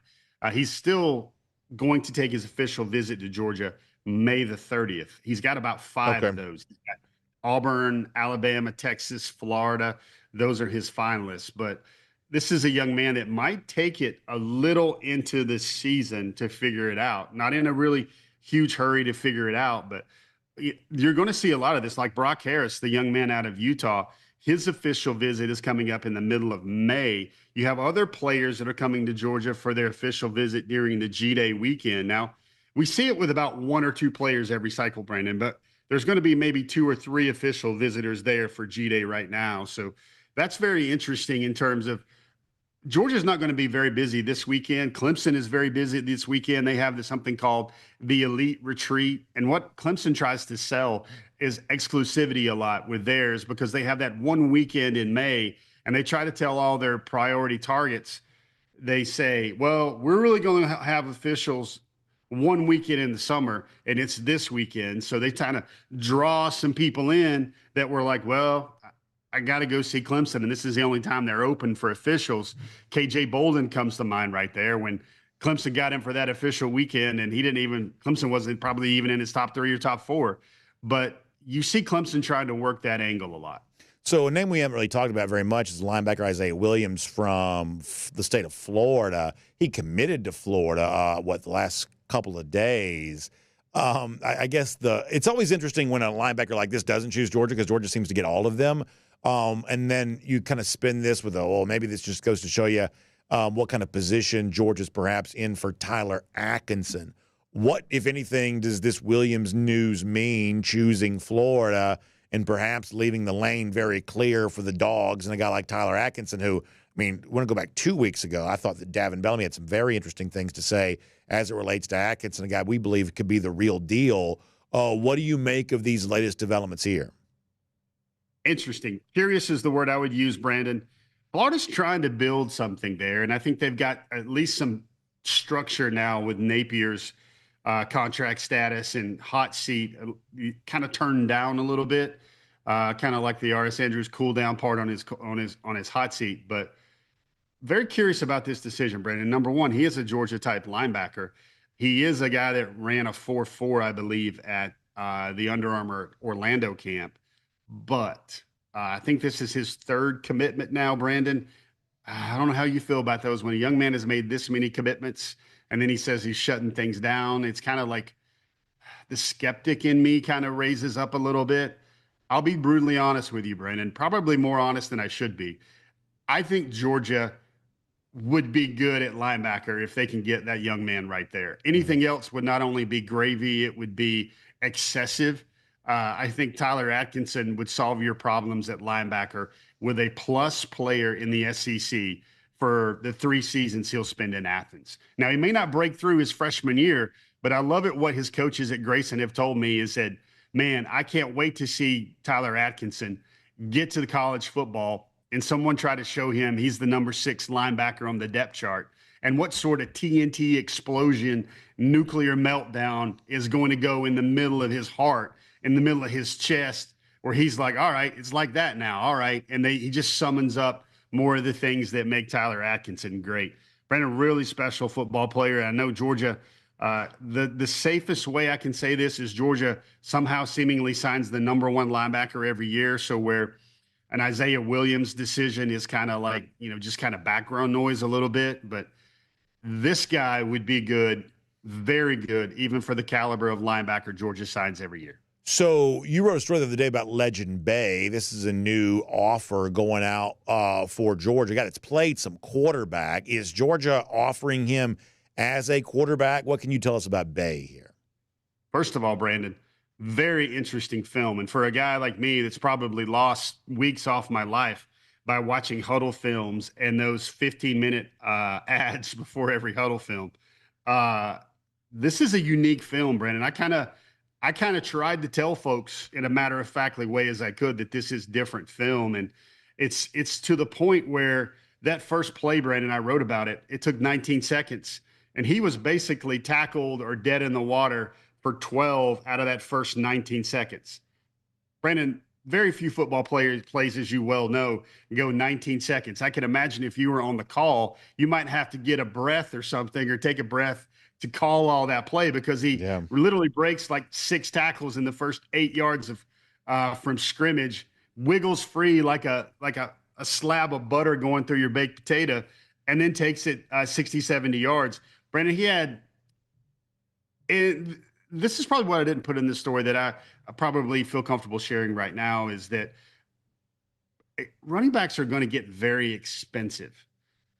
He's still going to take his official visit to Georgia May the 30th. He's got about 5 of those. He's got Auburn, Alabama, Texas, Florida. Those are his finalists. But this is a young man that might take it a little into the season to figure it out. Not in a really huge hurry to figure it out, but you're going to see a lot of this. Like Brock Harris, the young man out of Utah, his official visit is coming up in the middle of May. You have other players that are coming to Georgia for their official visit during the G-Day weekend. Now, we see it with about 1 or 2 players every cycle, Brandon, but there's going to be maybe 2 or 3 official visitors there for G-Day right now. So that's very interesting in terms of Georgia's not going to be very busy this weekend. Clemson is very busy this weekend. They have something called the Elite Retreat. And what Clemson tries to sell is exclusivity a lot with theirs because they have that one weekend in May and they try to tell all their priority targets. They say, well, we're really going to have officials one weekend in the summer and it's this weekend. So they kind of draw some people in that were like, well, I got to go see Clemson, and this is the only time they're open for officials. KJ Bolden comes to mind right there when Clemson got him for that official weekend, and Clemson wasn't probably even in his top 3 or top 4. But you see Clemson trying to work that angle a lot. So a name we haven't really talked about very much is linebacker Isaiah Williams from the state of Florida. He committed to Florida, the last couple of days. I guess it's always interesting when a linebacker like this doesn't choose Georgia because Georgia seems to get all of them. And then you kind of spin this with, maybe this just goes to show you what kind of position Georgia's perhaps in for Tyler Atkinson. What, if anything, does this Williams news mean, choosing Florida and perhaps leaving the lane very clear for the Dogs and a guy like Tyler Atkinson, who, I want to go back 2 weeks ago, I thought that Davin Bellamy had some very interesting things to say as it relates to Atkinson, a guy we believe could be the real deal. What do you make of these latest developments here? Interesting. Curious is the word I would use, Brandon. Florida's trying to build something there, and I think they've got at least some structure now with Napier's contract status and hot seat kind of turned down a little bit, kind of like the R.S. Andrews cool down part on his hot seat. But very curious about this decision, Brandon. Number one, he is a Georgia type linebacker. He is a guy that ran a 4.4, I believe, at the Under Armour Orlando camp. But I think this is his 3rd commitment now, Brandon. I don't know how you feel about those. When a young man has made this many commitments and then he says he's shutting things down, it's kind of like the skeptic in me kind of raises up a little bit. I'll be brutally honest with you, Brandon, probably more honest than I should be. I think Georgia would be good at linebacker if they can get that young man right there. Anything else would not only be gravy, it would be excessive. I think Tyler Atkinson would solve your problems at linebacker with a plus player in the SEC for the 3 seasons he'll spend in Athens. Now, he may not break through his freshman year, but I love it what his coaches at Grayson have told me is that, man, I can't wait to see Tyler Atkinson get to the college football and someone try to show him he's the number 6 linebacker on the depth chart and what sort of TNT explosion, nuclear meltdown is going to go in the middle of his heart, in the middle of his chest, where he's like, all right, it's like that now. All right. And he just summons up more of the things that make Tyler Atkinson great. Brandon, really special football player. I know Georgia, the safest way I can say this is Georgia somehow seemingly signs the number 1 linebacker every year. So where an Isaiah Williams decision is kind of like, just kind of background noise a little bit, but this guy would be good, very good, even for the caliber of linebacker Georgia signs every year. So you wrote a story the other day about Legend Bay. This is a new offer going out for Georgia. It's played some quarterback. Is Georgia offering him as a quarterback? What can you tell us about Bay here? First of all, Brandon, very interesting film. And for a guy like me that's probably lost weeks off my life by watching huddle films and those 15-minute ads before every huddle film, this is a unique film, Brandon. I kind of tried to tell folks in a matter-of-factly way as I could that this is different film. And it's to the point where that first play, Brandon, I wrote about it. It took 19 seconds. And he was basically tackled or dead in the water for 12 out of that first 19 seconds. Brandon, very few football plays, as you well know, go 19 seconds. I can imagine if you were on the call, you might have to get a breath or something or take a breath to call all that play because he literally breaks like 6 tackles in the first 8 yards of from scrimmage, wiggles free like a slab of butter going through your baked potato, and then takes it 60, 70 yards. Brandon, this is probably what I didn't put in this story that I probably feel comfortable sharing right now is that running backs are going to get very expensive,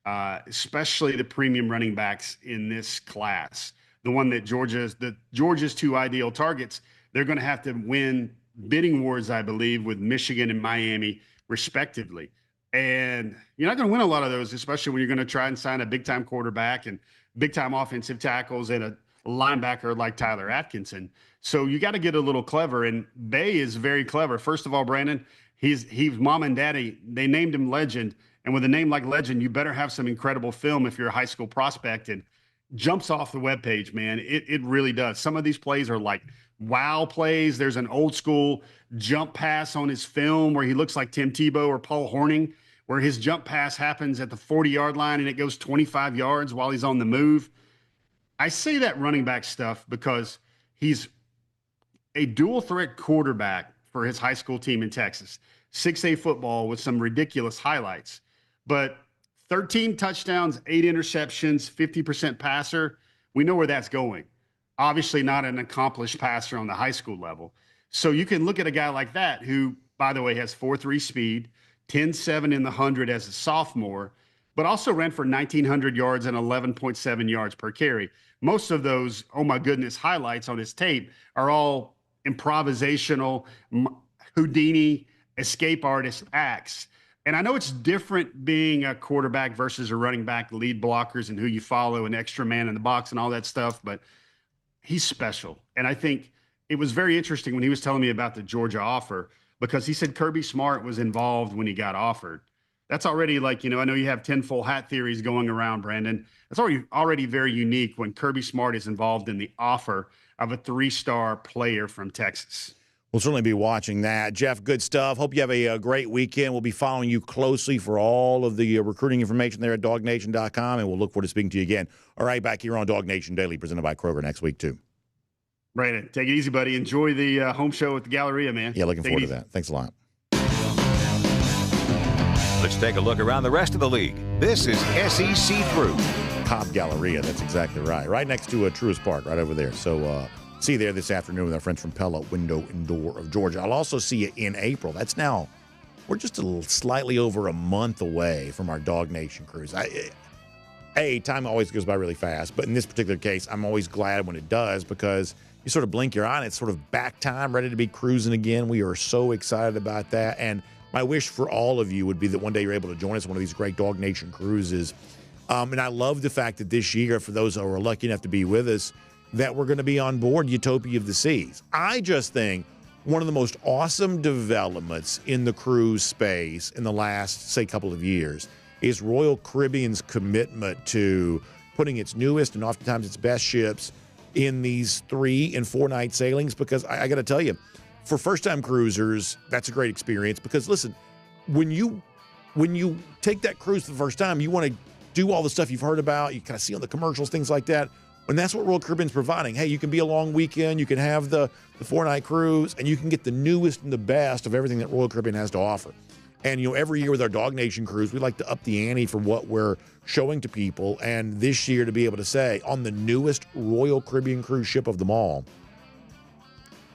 especially the premium running backs in this class. The one that Georgia's 2 ideal targets, they're going to have to win bidding wars, I believe, with Michigan and Miami, respectively. And you're not going to win a lot of those, especially when you're going to try and sign a big-time quarterback and big-time offensive tackles and a linebacker like Tyler Atkinson. So you got to get a little clever, and Bay is very clever. First of all, Brandon, he's mom and daddy. They named him Legend, and with a name like Legend, you better have some incredible film if you're a high school prospect. And jumps off the webpage, man. It really does. Some of these plays are like wow plays. There's an old school jump pass on his film where he looks like Tim Tebow or Paul Hornung, where his jump pass happens at the 40-yard line and it goes 25 yards while he's on the move. I say that running back stuff because he's a dual threat quarterback for his high school team in Texas. 6A football with some ridiculous highlights, but 13 touchdowns, 8 interceptions, 50% passer. We know where that's going. Obviously not an accomplished passer on the high school level. So you can look at a guy like that who, by the way, has 4.3 speed, 10.7 in the 100 as a sophomore, but also ran for 1,900 yards and 11.7 yards per carry. Most of those, oh my goodness, highlights on his tape are all improvisational, Houdini, escape artist acts. And I know it's different being a quarterback versus a running back, lead blockers and who you follow, an extra man in the box and all that stuff, but he's special. And I think it was very interesting when he was telling me about the Georgia offer because he said Kirby Smart was involved when he got offered. That's already like, I know you have 10 full hat theories going around, Brandon. It's already very unique when Kirby Smart is involved in the offer of a 3-star player from Texas. We'll certainly be watching that. Jeff, good stuff. Hope you have a great weekend. We'll be following you closely for all of the recruiting information there at DawgNation.com, and we'll look forward to speaking to you again. All right, back here on DawgNation Daily, presented by Kroger next week, too. Brandon, take it easy, buddy. Enjoy the home show at the Galleria, man. Yeah, looking forward to that. Thanks a lot. Let's take a look around the rest of the league. This is SEC Through. Cobb Galleria, that's exactly right. Right next to Truist Park, right over there. So see you there this afternoon with our friends from Pella Window and Door of Georgia. I'll also see you in April. That's now, we're just slightly over a month away from our DawgNation cruise. Time always goes by really fast, but in this particular case, I'm always glad when it does because you sort of blink your eye and it's sort of back time, ready to be cruising again. We are so excited about that. And my wish for all of you would be that one day you're able to join us on one of these great DawgNation cruises. And I love the fact that this year, for those who are lucky enough to be with us, that we're going to be on board Utopia of the Seas. I just think one of the most awesome developments in the cruise space in the last, say, couple of years is Royal Caribbean's commitment to putting its newest and oftentimes its best ships in these 3- and 4-night sailings because I got to tell you, for first-time cruisers, that's a great experience because, listen, when you take that cruise for the first time, you want to do all the stuff you've heard about, you kind of see on the commercials, things like that. And that's what Royal Caribbean's providing. Hey, you can be a long weekend, you can have the 4-night cruise, and you can get the newest and the best of everything that Royal Caribbean has to offer. And, every year with our DawgNation cruise, we like to up the ante for what we're showing to people. And this year to be able to say, on the newest Royal Caribbean cruise ship of them all,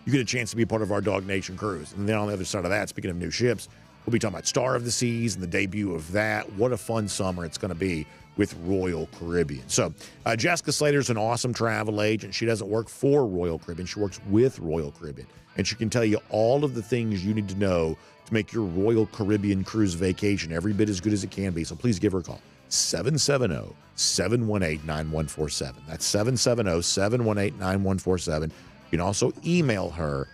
you get a chance to be a part of our DawgNation cruise. And then on the other side of that, speaking of new ships, we'll be talking about Star of the Seas and the debut of that. What a fun summer it's going to be with Royal Caribbean. So Jessica Slater's an awesome travel agent. She doesn't work for Royal Caribbean. She works with Royal Caribbean. And she can tell you all of the things you need to know to make your Royal Caribbean cruise vacation every bit as good as it can be. So please give her a call. 770-718-9147. That's 770-718-9147. You can also email her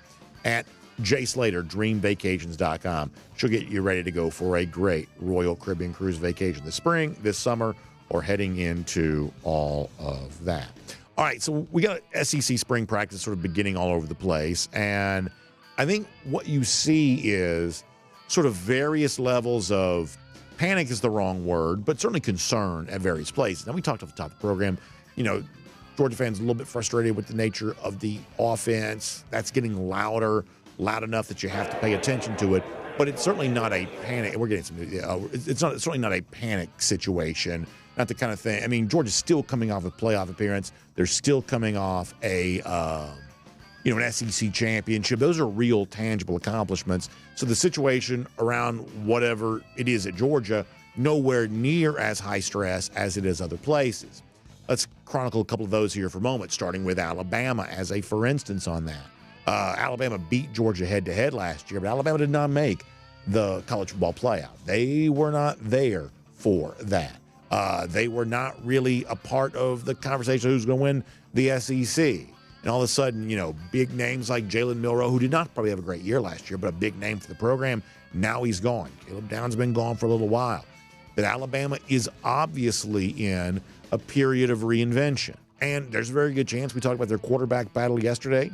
at jslater@dreamvacations.com. She'll get you ready to go for a great Royal Caribbean cruise vacation this spring, this summer, or heading into all of that. All right, so we got SEC spring practice sort of beginning all over the place, and I think what you see is sort of various levels of panic is the wrong word, but certainly concern at various places. Now, we talked at the top of the program, Georgia fans a little bit frustrated with the nature of the offense. That's getting loud enough that you have to pay attention to it. But it's certainly not a panic. We're getting some. It's certainly not a panic situation. Not the kind of thing. I mean, Georgia's still coming off a playoff appearance. They're still coming off an SEC championship. Those are real, tangible accomplishments. So the situation around whatever it is at Georgia, nowhere near as high stress as it is other places. Let's chronicle a couple of those here for a moment, starting with Alabama as a for instance on that. Alabama beat Georgia head-to-head last year, but Alabama did not make the college football playoff. They were not there for that. They were not really a part of the conversation who's going to win the SEC. And all of a sudden, big names like Jalen Milroe, who did not probably have a great year last year, but a big name for the program, now he's gone. Caleb Downs been gone for a little while. But Alabama is obviously in a period of reinvention. And there's a very good chance, we talked about their quarterback battle yesterday,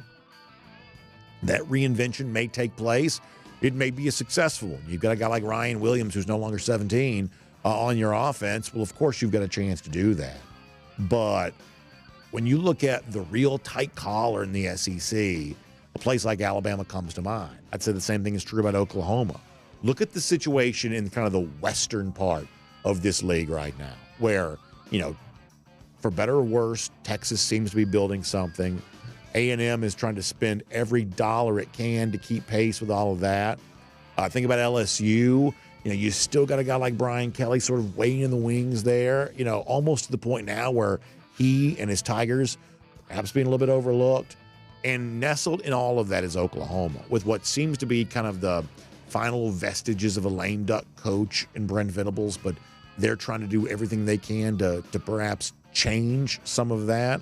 that reinvention may take place. It may be a successful one. You've got a guy like Ryan Williams, who's no longer 17, on your offense. Well, of course, you've got a chance to do that. But when you look at the real tight collar in the SEC, a place like Alabama comes to mind. I'd say the same thing is true about Oklahoma. Look at the situation in kind of the western part of this league right now, where, for better or worse, Texas seems to be building something. A&M is trying to spend every dollar it can to keep pace with all of that. Think about LSU. You still got a guy like Brian Kelly sort of waiting in the wings there, almost to the point now where he and his Tigers perhaps being a little bit overlooked. And nestled in all of that is Oklahoma, with what seems to be kind of the final vestiges of a lame duck coach in Brent Venables, but they're trying to do everything they can to perhaps change some of that.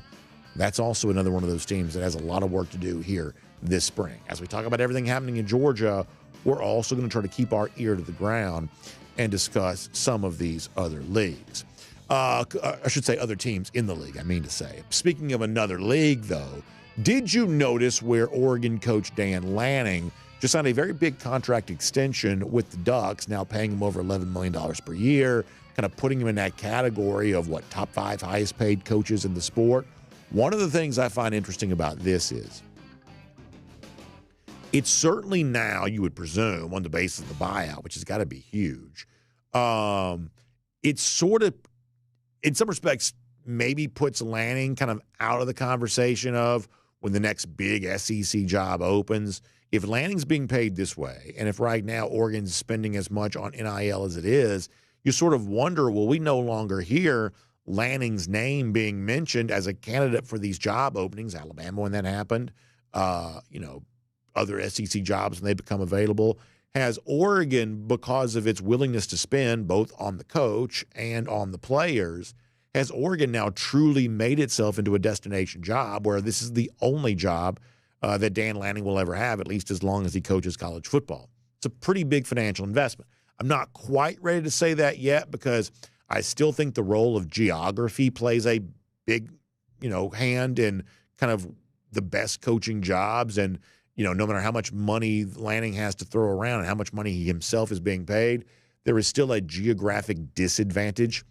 That's also another one of those teams that has a lot of work to do here this spring. As we talk about everything happening in Georgia, we're also going to try to keep our ear to the ground and discuss some of these other leagues. I should say other teams in the league, I mean to say. Speaking of another league, though, did you notice where Oregon coach Dan Lanning just signed a very big contract extension with the Ducks, now paying him over $11 million per year, kind of putting him in that category of top 5 highest paid coaches in the sport? One of the things I find interesting about this is it's certainly now, you would presume, on the basis of the buyout, which has got to be huge. It's sort of, in some respects, maybe puts Lanning kind of out of the conversation of when the next big SEC job opens. If Lanning's being paid this way, and if right now Oregon's spending as much on NIL as it is, you sort of wonder, will we no longer hear Lanning's name being mentioned as a candidate for these job openings? Alabama, when that happened, other SEC jobs when they become available. Has Oregon, because of its willingness to spend both on the coach and on the players, has Oregon now truly made itself into a destination job where this is the only job that Dan Lanning will ever have, at least as long as he coaches college football? It's a pretty big financial investment. I'm not quite ready to say that yet because I still think the role of geography plays a big, hand in kind of the best coaching jobs. And, no matter how much money Lanning has to throw around and how much money he himself is being paid, there is still a geographic disadvantage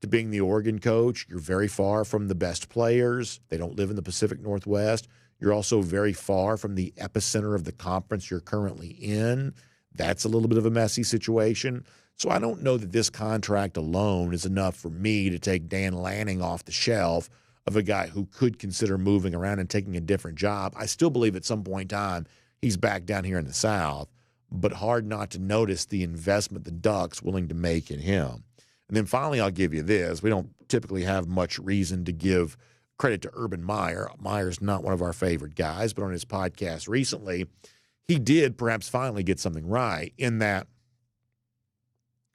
to being the Oregon coach. You're very far from the best players. They don't live in the Pacific Northwest. You're also very far from the epicenter of the conference you're currently in. That's a little bit of a messy situation. So I don't know that this contract alone is enough for me to take Dan Lanning off the shelf of a guy who could consider moving around and taking a different job. I still believe at some point in time he's back down here in the South, but hard not to notice the investment the Ducks willing to make in him. And then finally, I'll give you this. We don't typically have much reason to give credit to Urban Meyer. Meyer's not one of our favorite guys, but on his podcast recently, he did perhaps finally get something right in that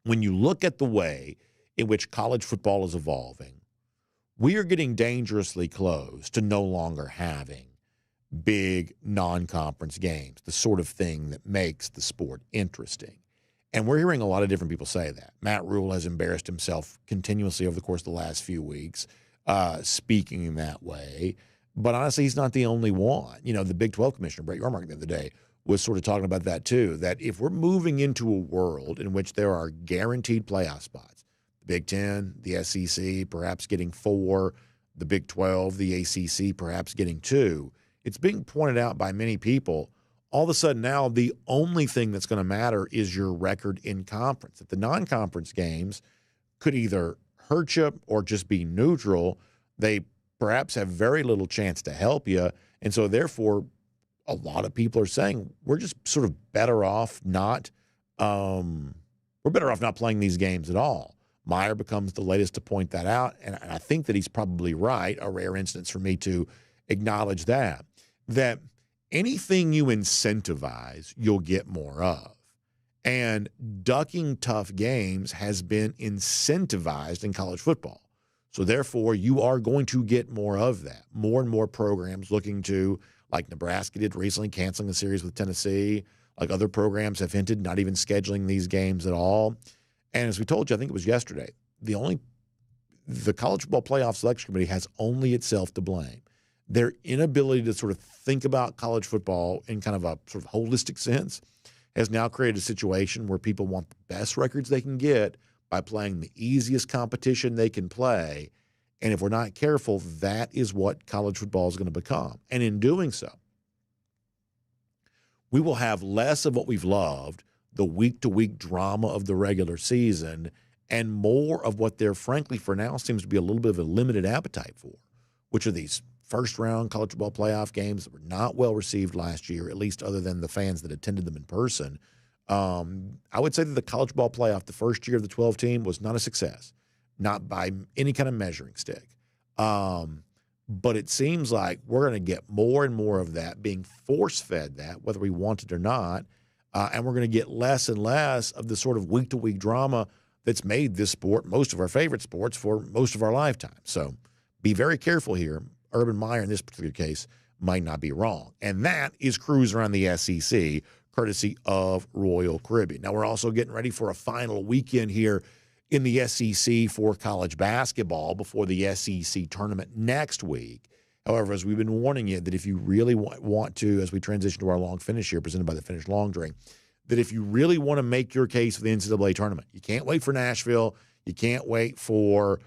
when you look at the way in which college football is evolving, we are getting dangerously close to no longer having big non-conference games, the sort of thing that makes the sport interesting. And we're hearing a lot of different people say that. Matt Rule has embarrassed himself continuously over the course of the last few weeks, speaking in that way. But honestly, he's not the only one. The Big 12 commissioner, Brett Yormark, the other day was sort of talking about that too, that if we're moving into a world in which there are guaranteed playoff spots, the Big Ten, the SEC perhaps getting 4, the Big 12, the ACC perhaps getting 2, it's being pointed out by many people, all of a sudden now the only thing that's going to matter is your record in conference. That the non-conference games could either hurt you or just be neutral. They perhaps have very little chance to help you. And so therefore, a lot of people are saying we're just sort of better off not playing these games at all. Meyer becomes the latest to point that out, and I think that he's probably right, a rare instance for me to acknowledge that anything you incentivize, you'll get more of. And ducking tough games has been incentivized in college football. So therefore, you are going to get more of that. More and more programs looking to, like Nebraska did recently, canceling a series with Tennessee, like other programs have hinted, not even scheduling these games at all. And as we told you, I think it was yesterday, the College Football Playoff Selection Committee has only itself to blame. Their inability to sort of think about college football in kind of a sort of holistic sense has now created a situation where people want the best records they can get by playing the easiest competition they can play. And if we're not careful, that is what college football is going to become. And in doing so, we will have less of what we've loved, the week-to-week drama of the regular season, and more of what there, frankly, for now seems to be a little bit of a limited appetite for, which are these first-round college football playoff games that were not well received last year, at least other than the fans that attended them in person. I would say that the college football playoff, the first year of the 12 team, was not a success, not by any kind of measuring stick. But it seems like we're going to get more and more of that, being force-fed that, whether we want it or not, and we're going to get less and less of the sort of week-to-week drama that's made this sport most of our favorite sports for most of our lifetime. So be very careful here. Urban Meyer, in this particular case, might not be wrong. And that is Cruise Around the SEC, courtesy of Royal Caribbean. Now, we're also getting ready for a final weekend here in the SEC for college basketball before the SEC tournament next week. However, as we've been warning you, that if you really want to, as we transition to our long finish here presented by the Finish Long Drink, that if you really want to make your case for the NCAA tournament, you can't wait for Nashville, you can't wait for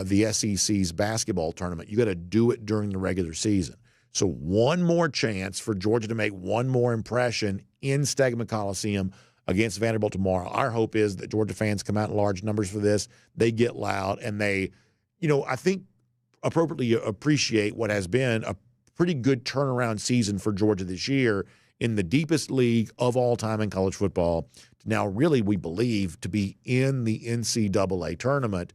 the SEC's basketball tournament. You got to do it during the regular season. So one more chance for Georgia to make one more impression in Stegman Coliseum against Vanderbilt tomorrow. Our hope is that Georgia fans come out in large numbers for this. They get loud, and they, I think appropriately appreciate what has been a pretty good turnaround season for Georgia this year in the deepest league of all time in college football. Now, really, we believe to be in the NCAA tournament.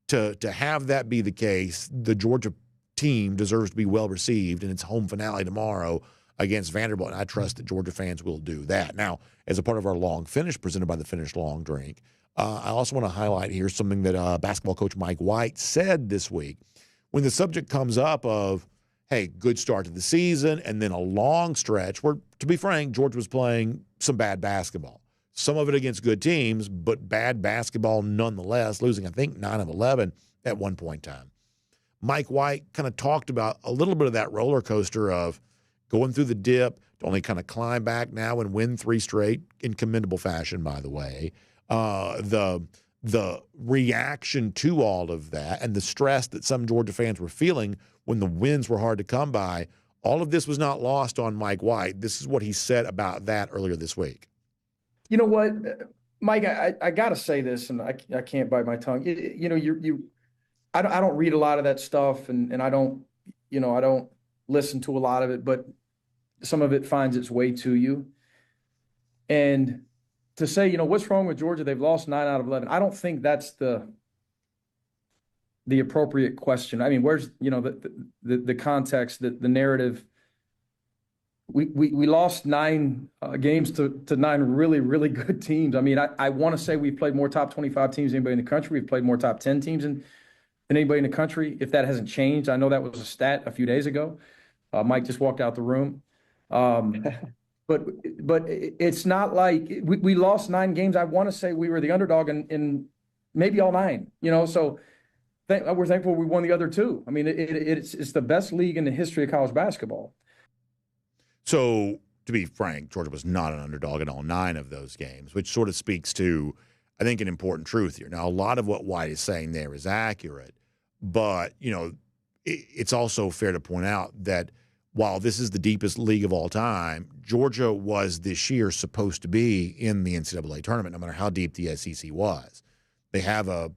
To have that be the case, the Georgia team deserves to be well received in its home finale tomorrow against Vanderbilt, and I trust that Georgia fans will do that. Now, as a part of our long finish presented by the Finish Long Drink, I also want to highlight here something that basketball coach Mike White said this week when the subject comes up of, hey, good start to the season and then a long stretch where, to be frank, Georgia was playing some bad basketball. Some of it against good teams, but bad basketball nonetheless, losing, I think, 9 of 11 at one point in time. Mike White kind of talked about a little bit of that roller coaster of going through the dip to only kind of climb back now and win 3 straight in commendable fashion, by the way. The reaction to all of that and the stress that some Georgia fans were feeling when the wins were hard to come by, all of this was not lost on Mike White. This is what he said about that earlier this week. You know what, Mike, I got to say this, and I can't bite my tongue. I don't read a lot of that stuff, and I don't listen to a lot of it, but some of it finds its way to you. And to say, what's wrong with Georgia? They've lost 9 out of 11. I don't think that's the appropriate question. I mean, where's, the context, the narrative? We lost 9 games to 9 really, really good teams. I mean, I want to say we've played more top 25 teams than anybody in the country. We've played more top 10 teams than anybody in the country. If that hasn't changed, I know that was a stat a few days ago. Mike just walked out the room. But it's not like we lost 9 games. I want to say we were the underdog in maybe all 9. So we're thankful we won the other 2. I mean, it's the best league in the history of college basketball. So to be frank, Georgia was not an underdog in all 9 of those games, which sort of speaks to, I think, an important truth here. Now, a lot of what White is saying there is accurate, but, it's also fair to point out that while this is the deepest league of all time, Georgia was this year supposed to be in the NCAA tournament, no matter how deep the SEC was. They have a,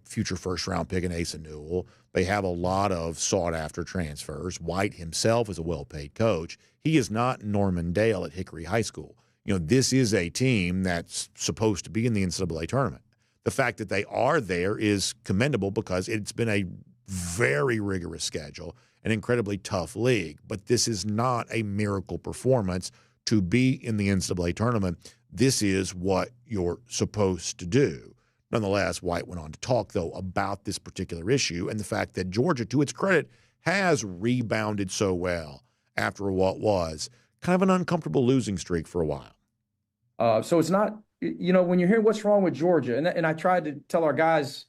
future first-round pick in Asa Newell. They have a lot of sought-after transfers. White himself is a well-paid coach. He is not Norman Dale at Hickory High School. This is a team that's supposed to be in the NCAA tournament. The fact that they are there is commendable because it's been a very rigorous schedule, an incredibly tough league. But this is not a miracle performance to be in the NCAA tournament. This is what you're supposed to do. Nonetheless, White went on to talk, though, about this particular issue and the fact that Georgia, to its credit, has rebounded so well after what was kind of an uncomfortable losing streak for a while. So it's not, when you hear what's wrong with Georgia, and I tried to tell our guys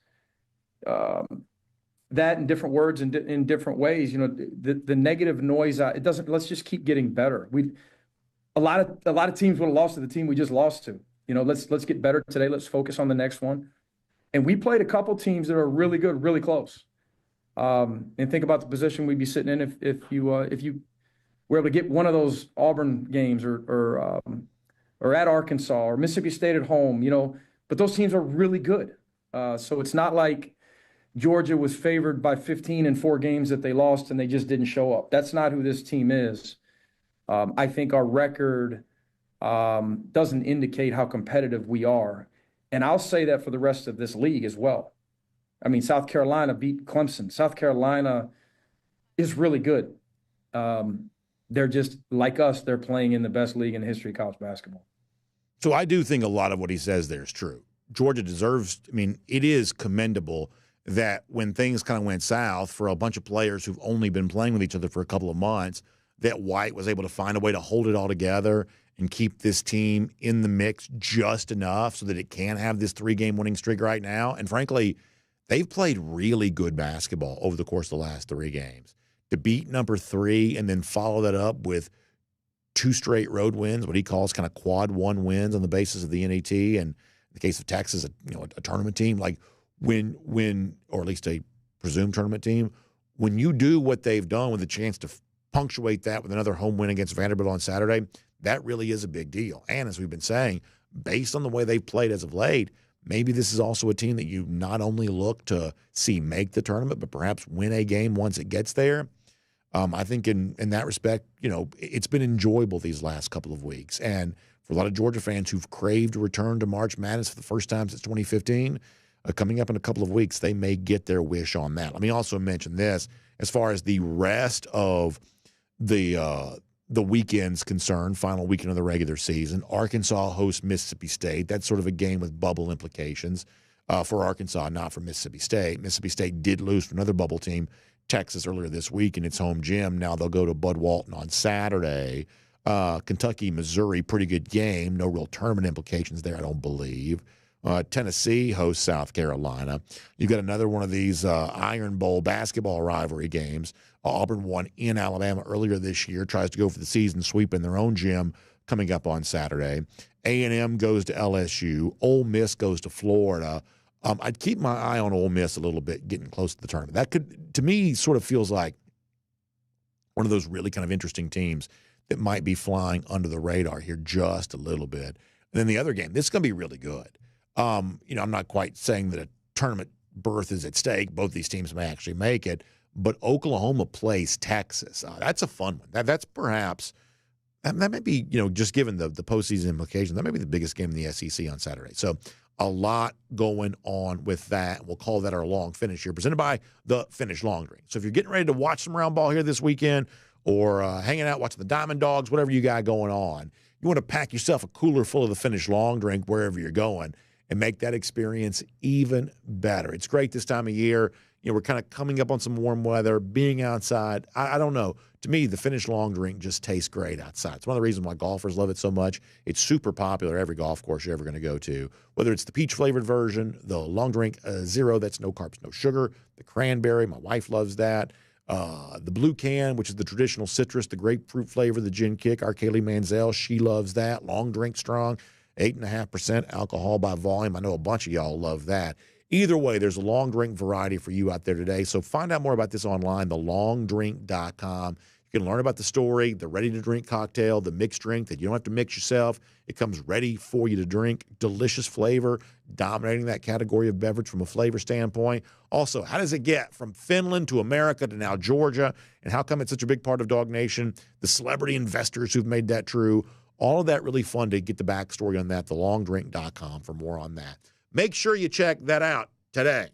that in different words and in different ways, the negative noise, it doesn't, let's just keep getting better. A lot of teams would have lost to the team we just lost to. Let's get better today. Let's focus on the next one. And we played a couple teams that are really good, really close. And think about the position we'd be sitting in if you were able to get one of those Auburn games or at Arkansas or Mississippi State at home, but those teams are really good. So it's not like Georgia was favored by 15 in 4 games that they lost and they just didn't show up. That's not who this team is. I think our record doesn't indicate how competitive we are. And I'll say that for the rest of this league as well. I mean, South Carolina beat Clemson. South Carolina is really good. They're just like us. They're playing in the best league in the history of college basketball. So I do think a lot of what he says there is true. Georgia deserves, it is commendable that when things kind of went south for a bunch of players who've only been playing with each other for a couple of months, that White was able to find a way to hold it all together and keep this team in the mix just enough so that it can have this 3-game winning streak right now. And frankly, they've played really good basketball over the course of the last 3 games. To beat number 3 and then follow that up with 2 straight road wins, what he calls kind of quad 1 wins on the basis of the NET, and in the case of Texas, a tournament team, like when or at least a presumed tournament team, when you do what they've done with a chance to punctuate that with another home win against Vanderbilt on Saturday, that really is a big deal. And as we've been saying, based on the way they've played as of late, maybe this is also a team that you not only look to see make the tournament, but perhaps win a game once it gets there. I think in that respect, it's been enjoyable these last couple of weeks. And for a lot of Georgia fans who've craved a return to March Madness for the first time since 2015, coming up in a couple of weeks, they may get their wish on that. Let me also mention this. As far as the rest of the weekend's concerned, final weekend of the regular season, Arkansas hosts Mississippi State. That's sort of a game with bubble implications for Arkansas, not for Mississippi State. Mississippi State did lose to another bubble team, Texas, earlier this week in its home gym. Now they'll go to Bud Walton on Saturday. Kentucky, Missouri, pretty good game. No real tournament implications there, I don't believe. Tennessee hosts South Carolina. You've got another one of these Iron Bowl basketball rivalry games. Auburn won in Alabama earlier this year, tries to go for the season sweep in their own gym coming up on Saturday. A&M goes to LSU. Ole Miss goes to Florida. I'd keep my eye on Ole Miss a little bit getting close to the tournament. That could, to me, sort of feels like one of those really kind of interesting teams that might be flying under the radar here just a little bit. And then the other game, this is going to be really good. I'm not quite saying that a tournament berth is at stake. Both these teams may actually make it. But Oklahoma plays Texas. That's a fun one. That's perhaps that might be, just given the postseason implications, that may be the biggest game in the SEC on Saturday. So a lot going on with that. We'll call that our long finish here, presented by the Finish Long Drink. So if you're getting ready to watch some round ball here this weekend, or hanging out watching the Diamond Dogs, whatever you got going on, you want to pack yourself a cooler full of the Finish Long Drink wherever you're going and make that experience even better. It's great this time of year. We're kind of coming up on some warm weather, being outside. I don't know. To me, the Finish Long Drink just tastes great outside. It's one of the reasons why golfers love it so much. It's super popular every golf course you're ever going to go to, whether it's the peach-flavored version, the Long Drink Zero, that's no carbs, no sugar, the cranberry. My wife loves that. The blue can, which is the traditional citrus, the grapefruit flavor, the gin kick. Our Kaylee Manziel, she loves that. Long drink strong, 8.5% alcohol by volume. I know a bunch of y'all love that. Either way, there's a long drink variety for you out there today. So find out more about this online, thelongdrink.com. You can learn about the story, the ready-to-drink cocktail, the mixed drink that you don't have to mix yourself. It comes ready for you to drink. Delicious flavor, dominating that category of beverage from a flavor standpoint. Also, how does it get from Finland to America to now Georgia? And how come it's such a big part of Dog Nation? The celebrity investors who've made that true. All of that really fun to get the backstory on that, thelongdrink.com for more on that. Make sure you check that out today.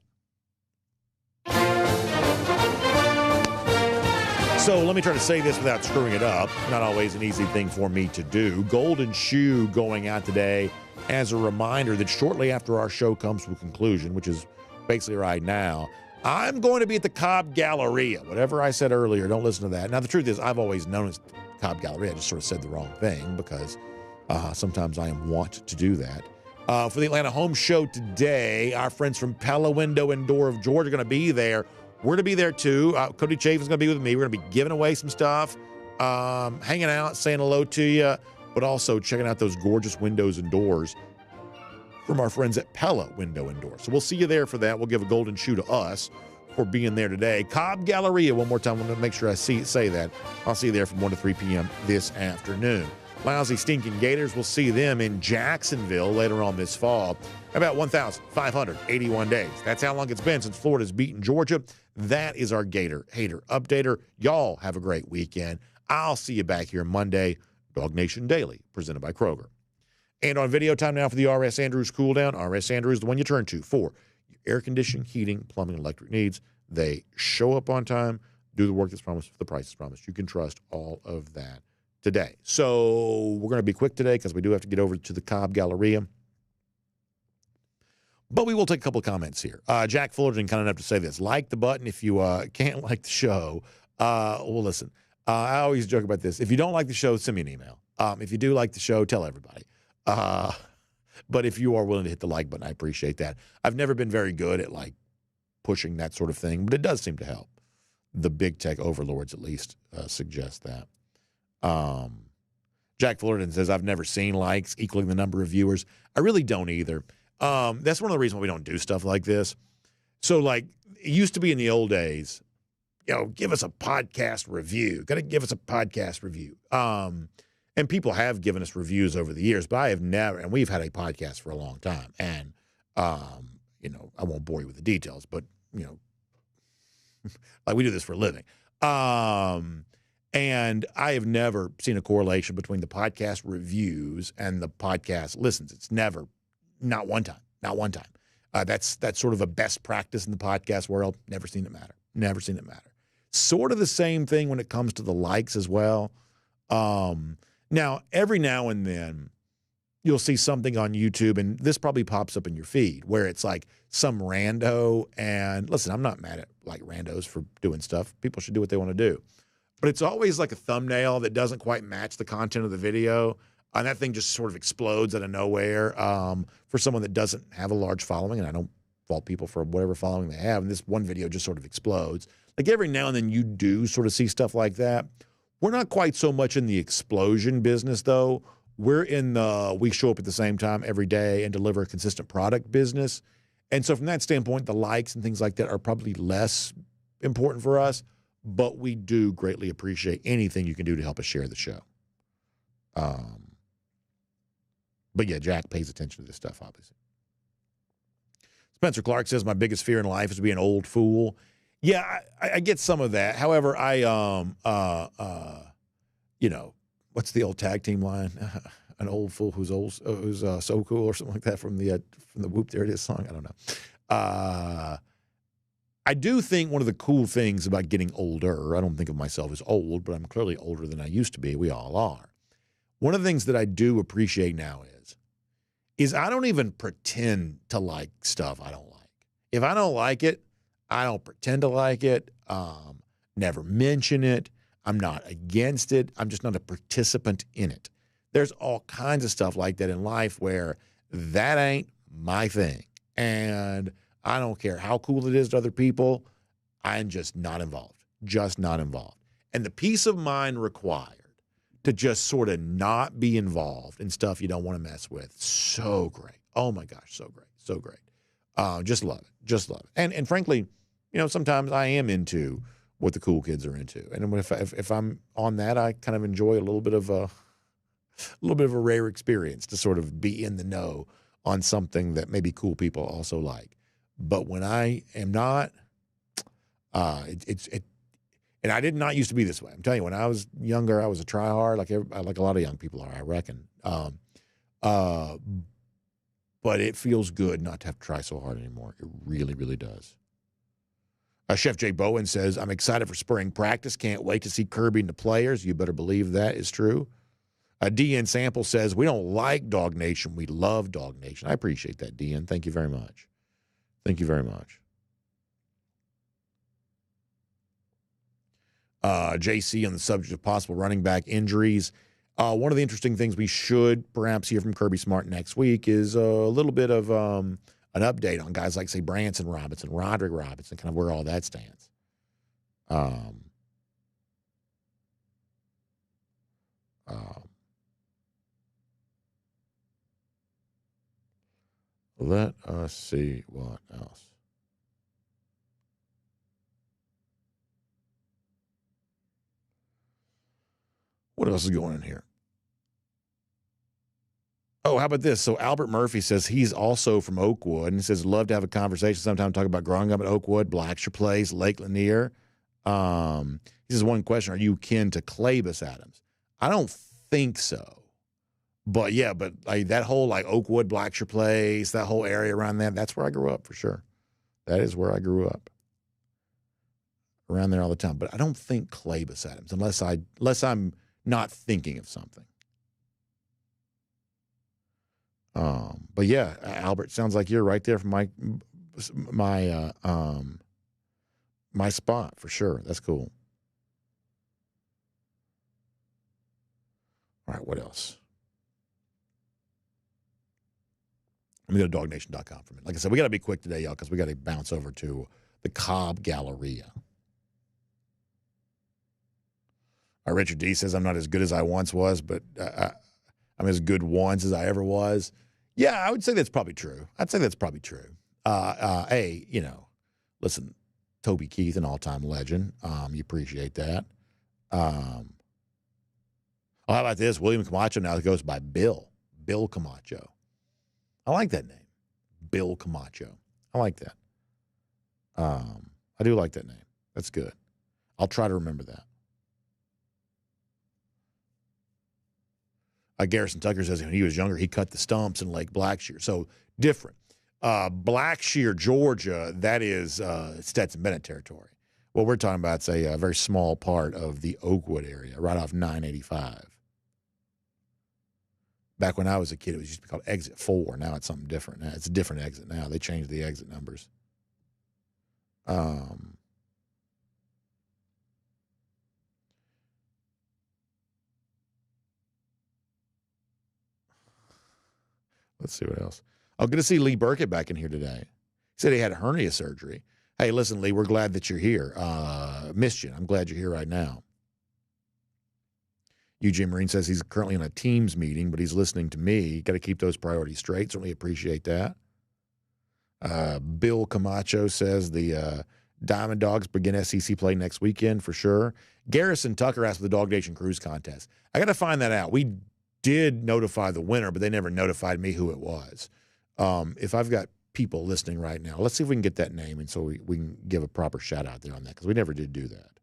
So let me try to say this without screwing it up. Not always an easy thing for me to do. Golden Shoe going out today as a reminder that shortly after our show comes to a conclusion, which is basically right now, I'm going to be at the Cobb Galleria. Whatever I said earlier, don't listen to that. Now, the truth is, I've always known it's Cobb Galleria. I just sort of said the wrong thing because sometimes I am wont to do that. For the Atlanta Home Show today, our friends from Pella Window and Door of Georgia are going to be there. We're going to be there too. Cody Chafin's going to be with me. We're going to be giving away some stuff, hanging out, saying hello to you, but also checking out those gorgeous windows and doors from our friends at Pella Window and Door. So we'll see you there for that. We'll give a golden shoe to us for being there today. Cobb Galleria, one more time. I want to make sure I say that. I'll see you there from 1 to 3 p.m. this afternoon. Lousy Stinking Gators, we'll see them in Jacksonville later on this fall. About 1,581 days. That's how long it's been since Florida's beaten Georgia. That is our Gator Hater Updater. Y'all have a great weekend. I'll see you back here Monday. DawgNation Daily, presented by Kroger. And on video time now for the R.S. Andrews Cool Down. R.S. Andrews, the one you turn to for your air conditioning, heating, plumbing, electric needs. They show up on time, do the work that's promised, for the price that's promised. You can trust all of that today. So we're going to be quick today because we do have to get over to the Cobb Galleria. But we will take a couple of comments here. Jack Fullerton kind enough to say this. Like the button if you can't like the show. Well, listen, I always joke about this. If you don't like the show, send me an email. If you do like the show, tell everybody. But if you are willing to hit the like button, I appreciate that. I've never been very good at like pushing that sort of thing, but it does seem to help. The big tech overlords at least suggest that. Jack Fullerton says, I've never seen likes equaling the number of viewers. I really don't either. That's one of the reasons why we don't do stuff like this. So, like, it used to be in the old days, give us a podcast review. Got to give us a podcast review. And people have given us reviews over the years, but I have never, and we've had a podcast for a long time. And, I won't bore you with the details, but, like we do this for a living. And I have never seen a correlation between the podcast reviews and the podcast listens. It's never. Not one time. That's sort of a best practice in the podcast world. Never seen it matter. Sort of the same thing when it comes to the likes as well. Now, every now and then, you'll see something on YouTube, and this probably pops up in your feed, where it's like some rando. And listen, I'm not mad at like randos for doing stuff. People should do what they want to do. But it's always like a thumbnail that doesn't quite match the content of the video. And that thing just sort of explodes out of nowhere for someone that doesn't have a large following. And I don't fault people for whatever following they have. And this one video just sort of explodes. Like every now and then you do sort of see stuff like that. We're not quite so much in the explosion business, though. We're in the we show up at the same time every day and deliver a consistent product business. And so from that standpoint, the likes and things like that are probably less important for us. But we do greatly appreciate anything you can do to help us share the show. But yeah, Jack pays attention to this stuff, obviously. Spencer Clark says, my biggest fear in life is to be an old fool. Yeah, I get some of that. However, what's the old tag team line? An old fool who's so cool or something like that from the Whoop There It Is song. I don't know. I do think one of the cool things about getting older, I don't think of myself as old, but I'm clearly older than I used to be. We all are. One of the things that I do appreciate now is I don't even pretend to like stuff I don't like. If I don't like it, I don't pretend to like it, never mention it. I'm not against it. I'm just not a participant in it. There's all kinds of stuff like that in life where that ain't my thing. And I don't care how cool it is to other people. I'm just not involved. just not involved. And the peace of mind required to just sort of not be involved in stuff you don't want to mess with, so great. Oh my gosh, so great, so great. Just love it, just love it. And frankly, sometimes I am into what the cool kids are into, and if I'm on that, I kind of enjoy a little bit of a rare experience to sort of be in the know on something that maybe cool people also like. But when I am not, and I did not used to be this way. I'm telling you, when I was younger, I was a tryhard, like a lot of young people are, I reckon. But it feels good not to have to try so hard anymore. It really, really does. Chef Jay Bowen says, I'm excited for spring practice. Can't wait to see Kirby and the players. You better believe that is true. DN Sample says, we don't like DawgNation. We love DawgNation. I appreciate that, DN. Thank you very much. Thank you very much. JC on the subject of possible running back injuries. One of the interesting things we should perhaps hear from Kirby Smart next week is a little bit of an update on guys like, say, Branson Robinson, Roderick Robinson, kind of where all that stands. Let us see what else. What else is going on here? Oh, how about this? So Albert Murphy says he's also from Oakwood and says, love to have a conversation sometime, talk about growing up at Oakwood, Blackshear Place, Lake Lanier. He says, one question, are you kin to Clabus Adams? I don't think so. But yeah, like that whole like Oakwood, Blackshear Place, that whole area around there, that's where I grew up for sure. That is where I grew up. Around there all the time. But I don't think Clabus Adams, unless I'm not thinking of something. But yeah, Albert, sounds like you're right there from my spot for sure. That's cool. All right, what else? Let me go to DawgNation.com for a minute. Like I said, we got to be quick today, y'all, because we got to bounce over to the Cobb Galleria. Richard D says, I'm not as good as I once was, but I'm as good once as I ever was. Yeah, I would say that's probably true. I'd say that's probably true. Listen, Toby Keith, an all-time legend. You appreciate that. How about this? William Camacho now goes by Bill Camacho. I like that name, Bill Camacho. I like that. I do like that name. That's good. I'll try to remember that. Garrison Tucker says when he was younger, he cut the stumps in Lake Blackshear. So different. Blackshear, Georgia, that is Stetson Bennett territory. What we're talking about is a very small part of the Oakwood area, right off 985. Back when I was a kid, it was used to be called Exit 4. Now it's something different. Now it's a different exit now. They changed the exit numbers. Let's see what else. Oh, good to see Lee Burkett back in here today. He said he had a hernia surgery. Hey, listen, Lee, we're glad that you're here. Missed you. I'm glad you're here right now. Eugene Marine says he's currently in a Teams meeting, but he's listening to me. Got to keep those priorities straight. Certainly appreciate that. Bill Camacho says the Diamond Dogs begin SEC play next weekend for sure. Garrison Tucker asked for the DawgNation Cruise Contest. I got to find that out. We did notify the winner, but they never notified me who it was. If I've got people listening right now, let's see if we can get that name, and so we can give a proper shout out there on that, because we never did do that.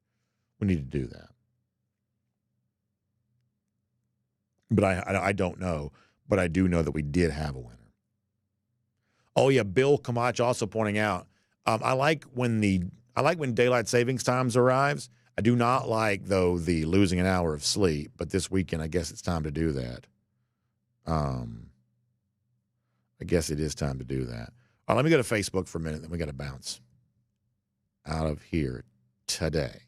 We need to do that. But I don't know, but I do know that we did have a winner. Oh yeah, Bill Camacho also pointing out, I like when daylight savings times arrives. I do not like, though, the losing an hour of sleep, but this weekend I guess it's time to do that. I guess it is time to do that. All right, let me go to Facebook for a minute, then we got to bounce out of here today.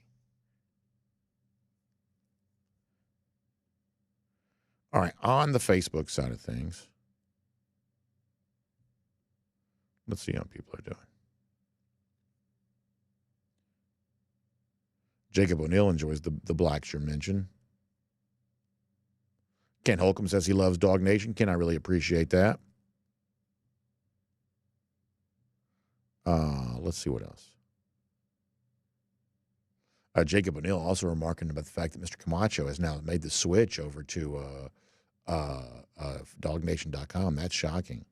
All right, on the Facebook side of things, let's see how people are doing. Jacob O'Neill enjoys the Blackshear mention. Ken Holcomb says he loves Dog Nation. Ken, I really appreciate that. Let's see what else. Jacob O'Neill also remarking about the fact that Mr. Camacho has now made the switch over to DawgNation.com. That's shocking.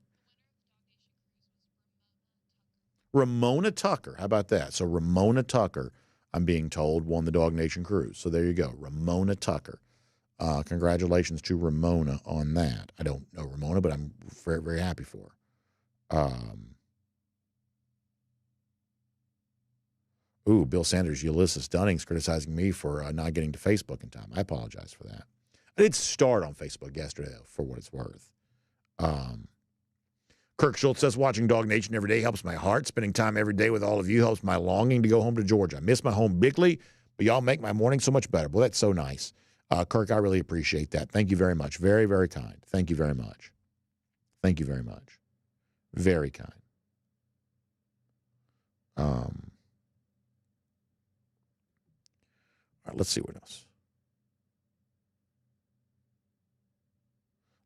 Ramona Tucker. How about that? So Ramona Tucker, I'm being told, won the Dog Nation cruise. So there you go. Ramona Tucker. Congratulations to Ramona on that. I don't know Ramona, but I'm very, very happy for her. Bill Sanders, Ulysses Dunning's criticizing me for not getting to Facebook in time. I apologize for that. I did start on Facebook yesterday, though, for what it's worth. Kirk Schultz says, watching Dog Nation every day helps my heart. Spending time every day with all of you helps my longing to go home to Georgia. I miss my home bigly, but y'all make my morning so much better. Well, that's so nice. Kirk, I really appreciate that. Thank you very much. Very, very kind. Thank you very much. Thank you very much. Very kind. All right, let's see what else.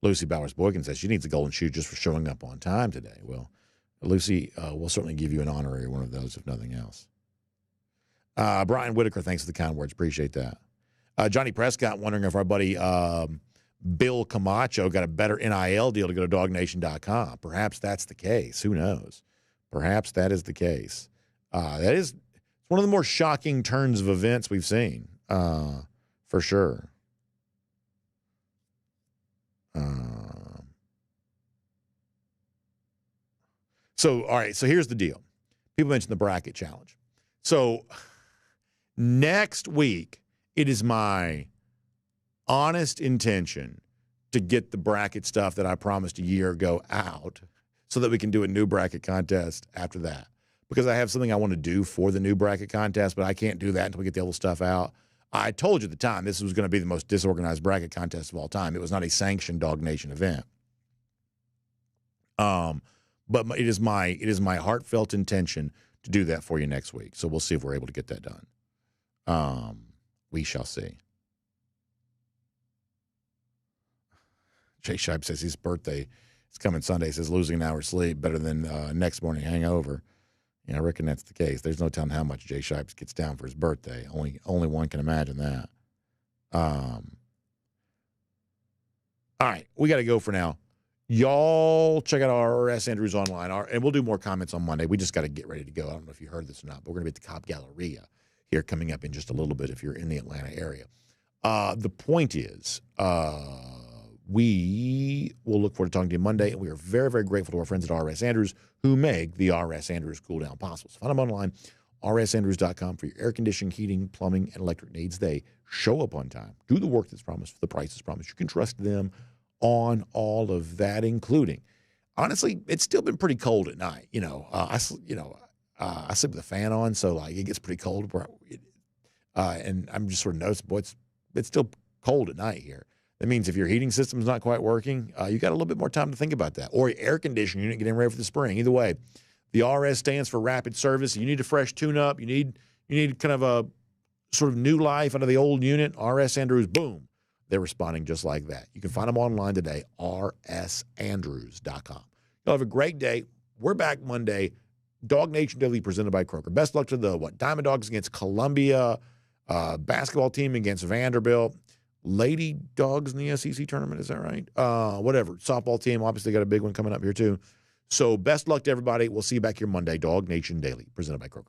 Lucy Bowers-Boykin says she needs a golden shoe just for showing up on time today. Well, Lucy, we'll certainly give you an honorary one of those, if nothing else. Brian Whitaker, thanks for the kind words. Appreciate that. Johnny Prescott wondering if our buddy Bill Camacho got a better NIL deal to go to DawgNation.com. Perhaps that's the case. Who knows? Perhaps that is the case. That is one of the more shocking turns of events we've seen, for sure. All right, so here's the deal. People mentioned the bracket challenge. So next week, it is my honest intention to get the bracket stuff that I promised a year ago out so that we can do a new bracket contest after that. Because I have something I want to do for the new bracket contest, but I can't do that until we get the old stuff out. I told you at the time this was going to be the most disorganized bracket contest of all time. It was not a sanctioned Dog Nation event. But it is my heartfelt intention to do that for you next week. So we'll see if we're able to get that done. We shall see. Jay Shipe says his birthday is coming Sunday. He says losing an hour's sleep better than next morning hangover. Yeah, I reckon that's the case. There's no telling how much Jay Shipes gets down for his birthday. Only one can imagine that. All right, we got to go for now. Y'all check out our RS Andrews online, and we'll do more comments on Monday. We just got to get ready to go. I don't know if you heard this or not, but we're going to be at the Cobb Galleria here coming up in just a little bit if you're in the Atlanta area. The point is, we will look forward to talking to you Monday, and we are very, very grateful to our friends at RS Andrews who make the RS Andrews Cool Down possible. So find them online, rsandrews.com, for your air conditioning, heating, plumbing, and electric needs. They show up on time, do the work that's promised for the price that's promised. You can trust them on all of that, including, honestly, it's still been pretty cold at night. I sleep with a fan on, so like it gets pretty cold. And I'm just sort of noticing, boy, it's still cold at night here. That means if your heating system's not quite working, you got a little bit more time to think about that. Or your air conditioning unit getting ready for the spring. Either way, the RS stands for rapid service. You need a fresh tune-up. You need kind of a sort of new life out of the old unit. RS Andrews, boom. They're responding just like that. You can find them online today, rsandrews.com. You'll have a great day. We're back Monday. Dog Nation Daily presented by Kroger. Best luck to the Diamond Dogs against Columbia, basketball team against Vanderbilt, Lady Dogs in the SEC tournament. Is that right? Whatever. Softball team, obviously got a big one coming up here too. So best luck to everybody. We'll see you back here Monday. Dog Nation Daily presented by Kroger.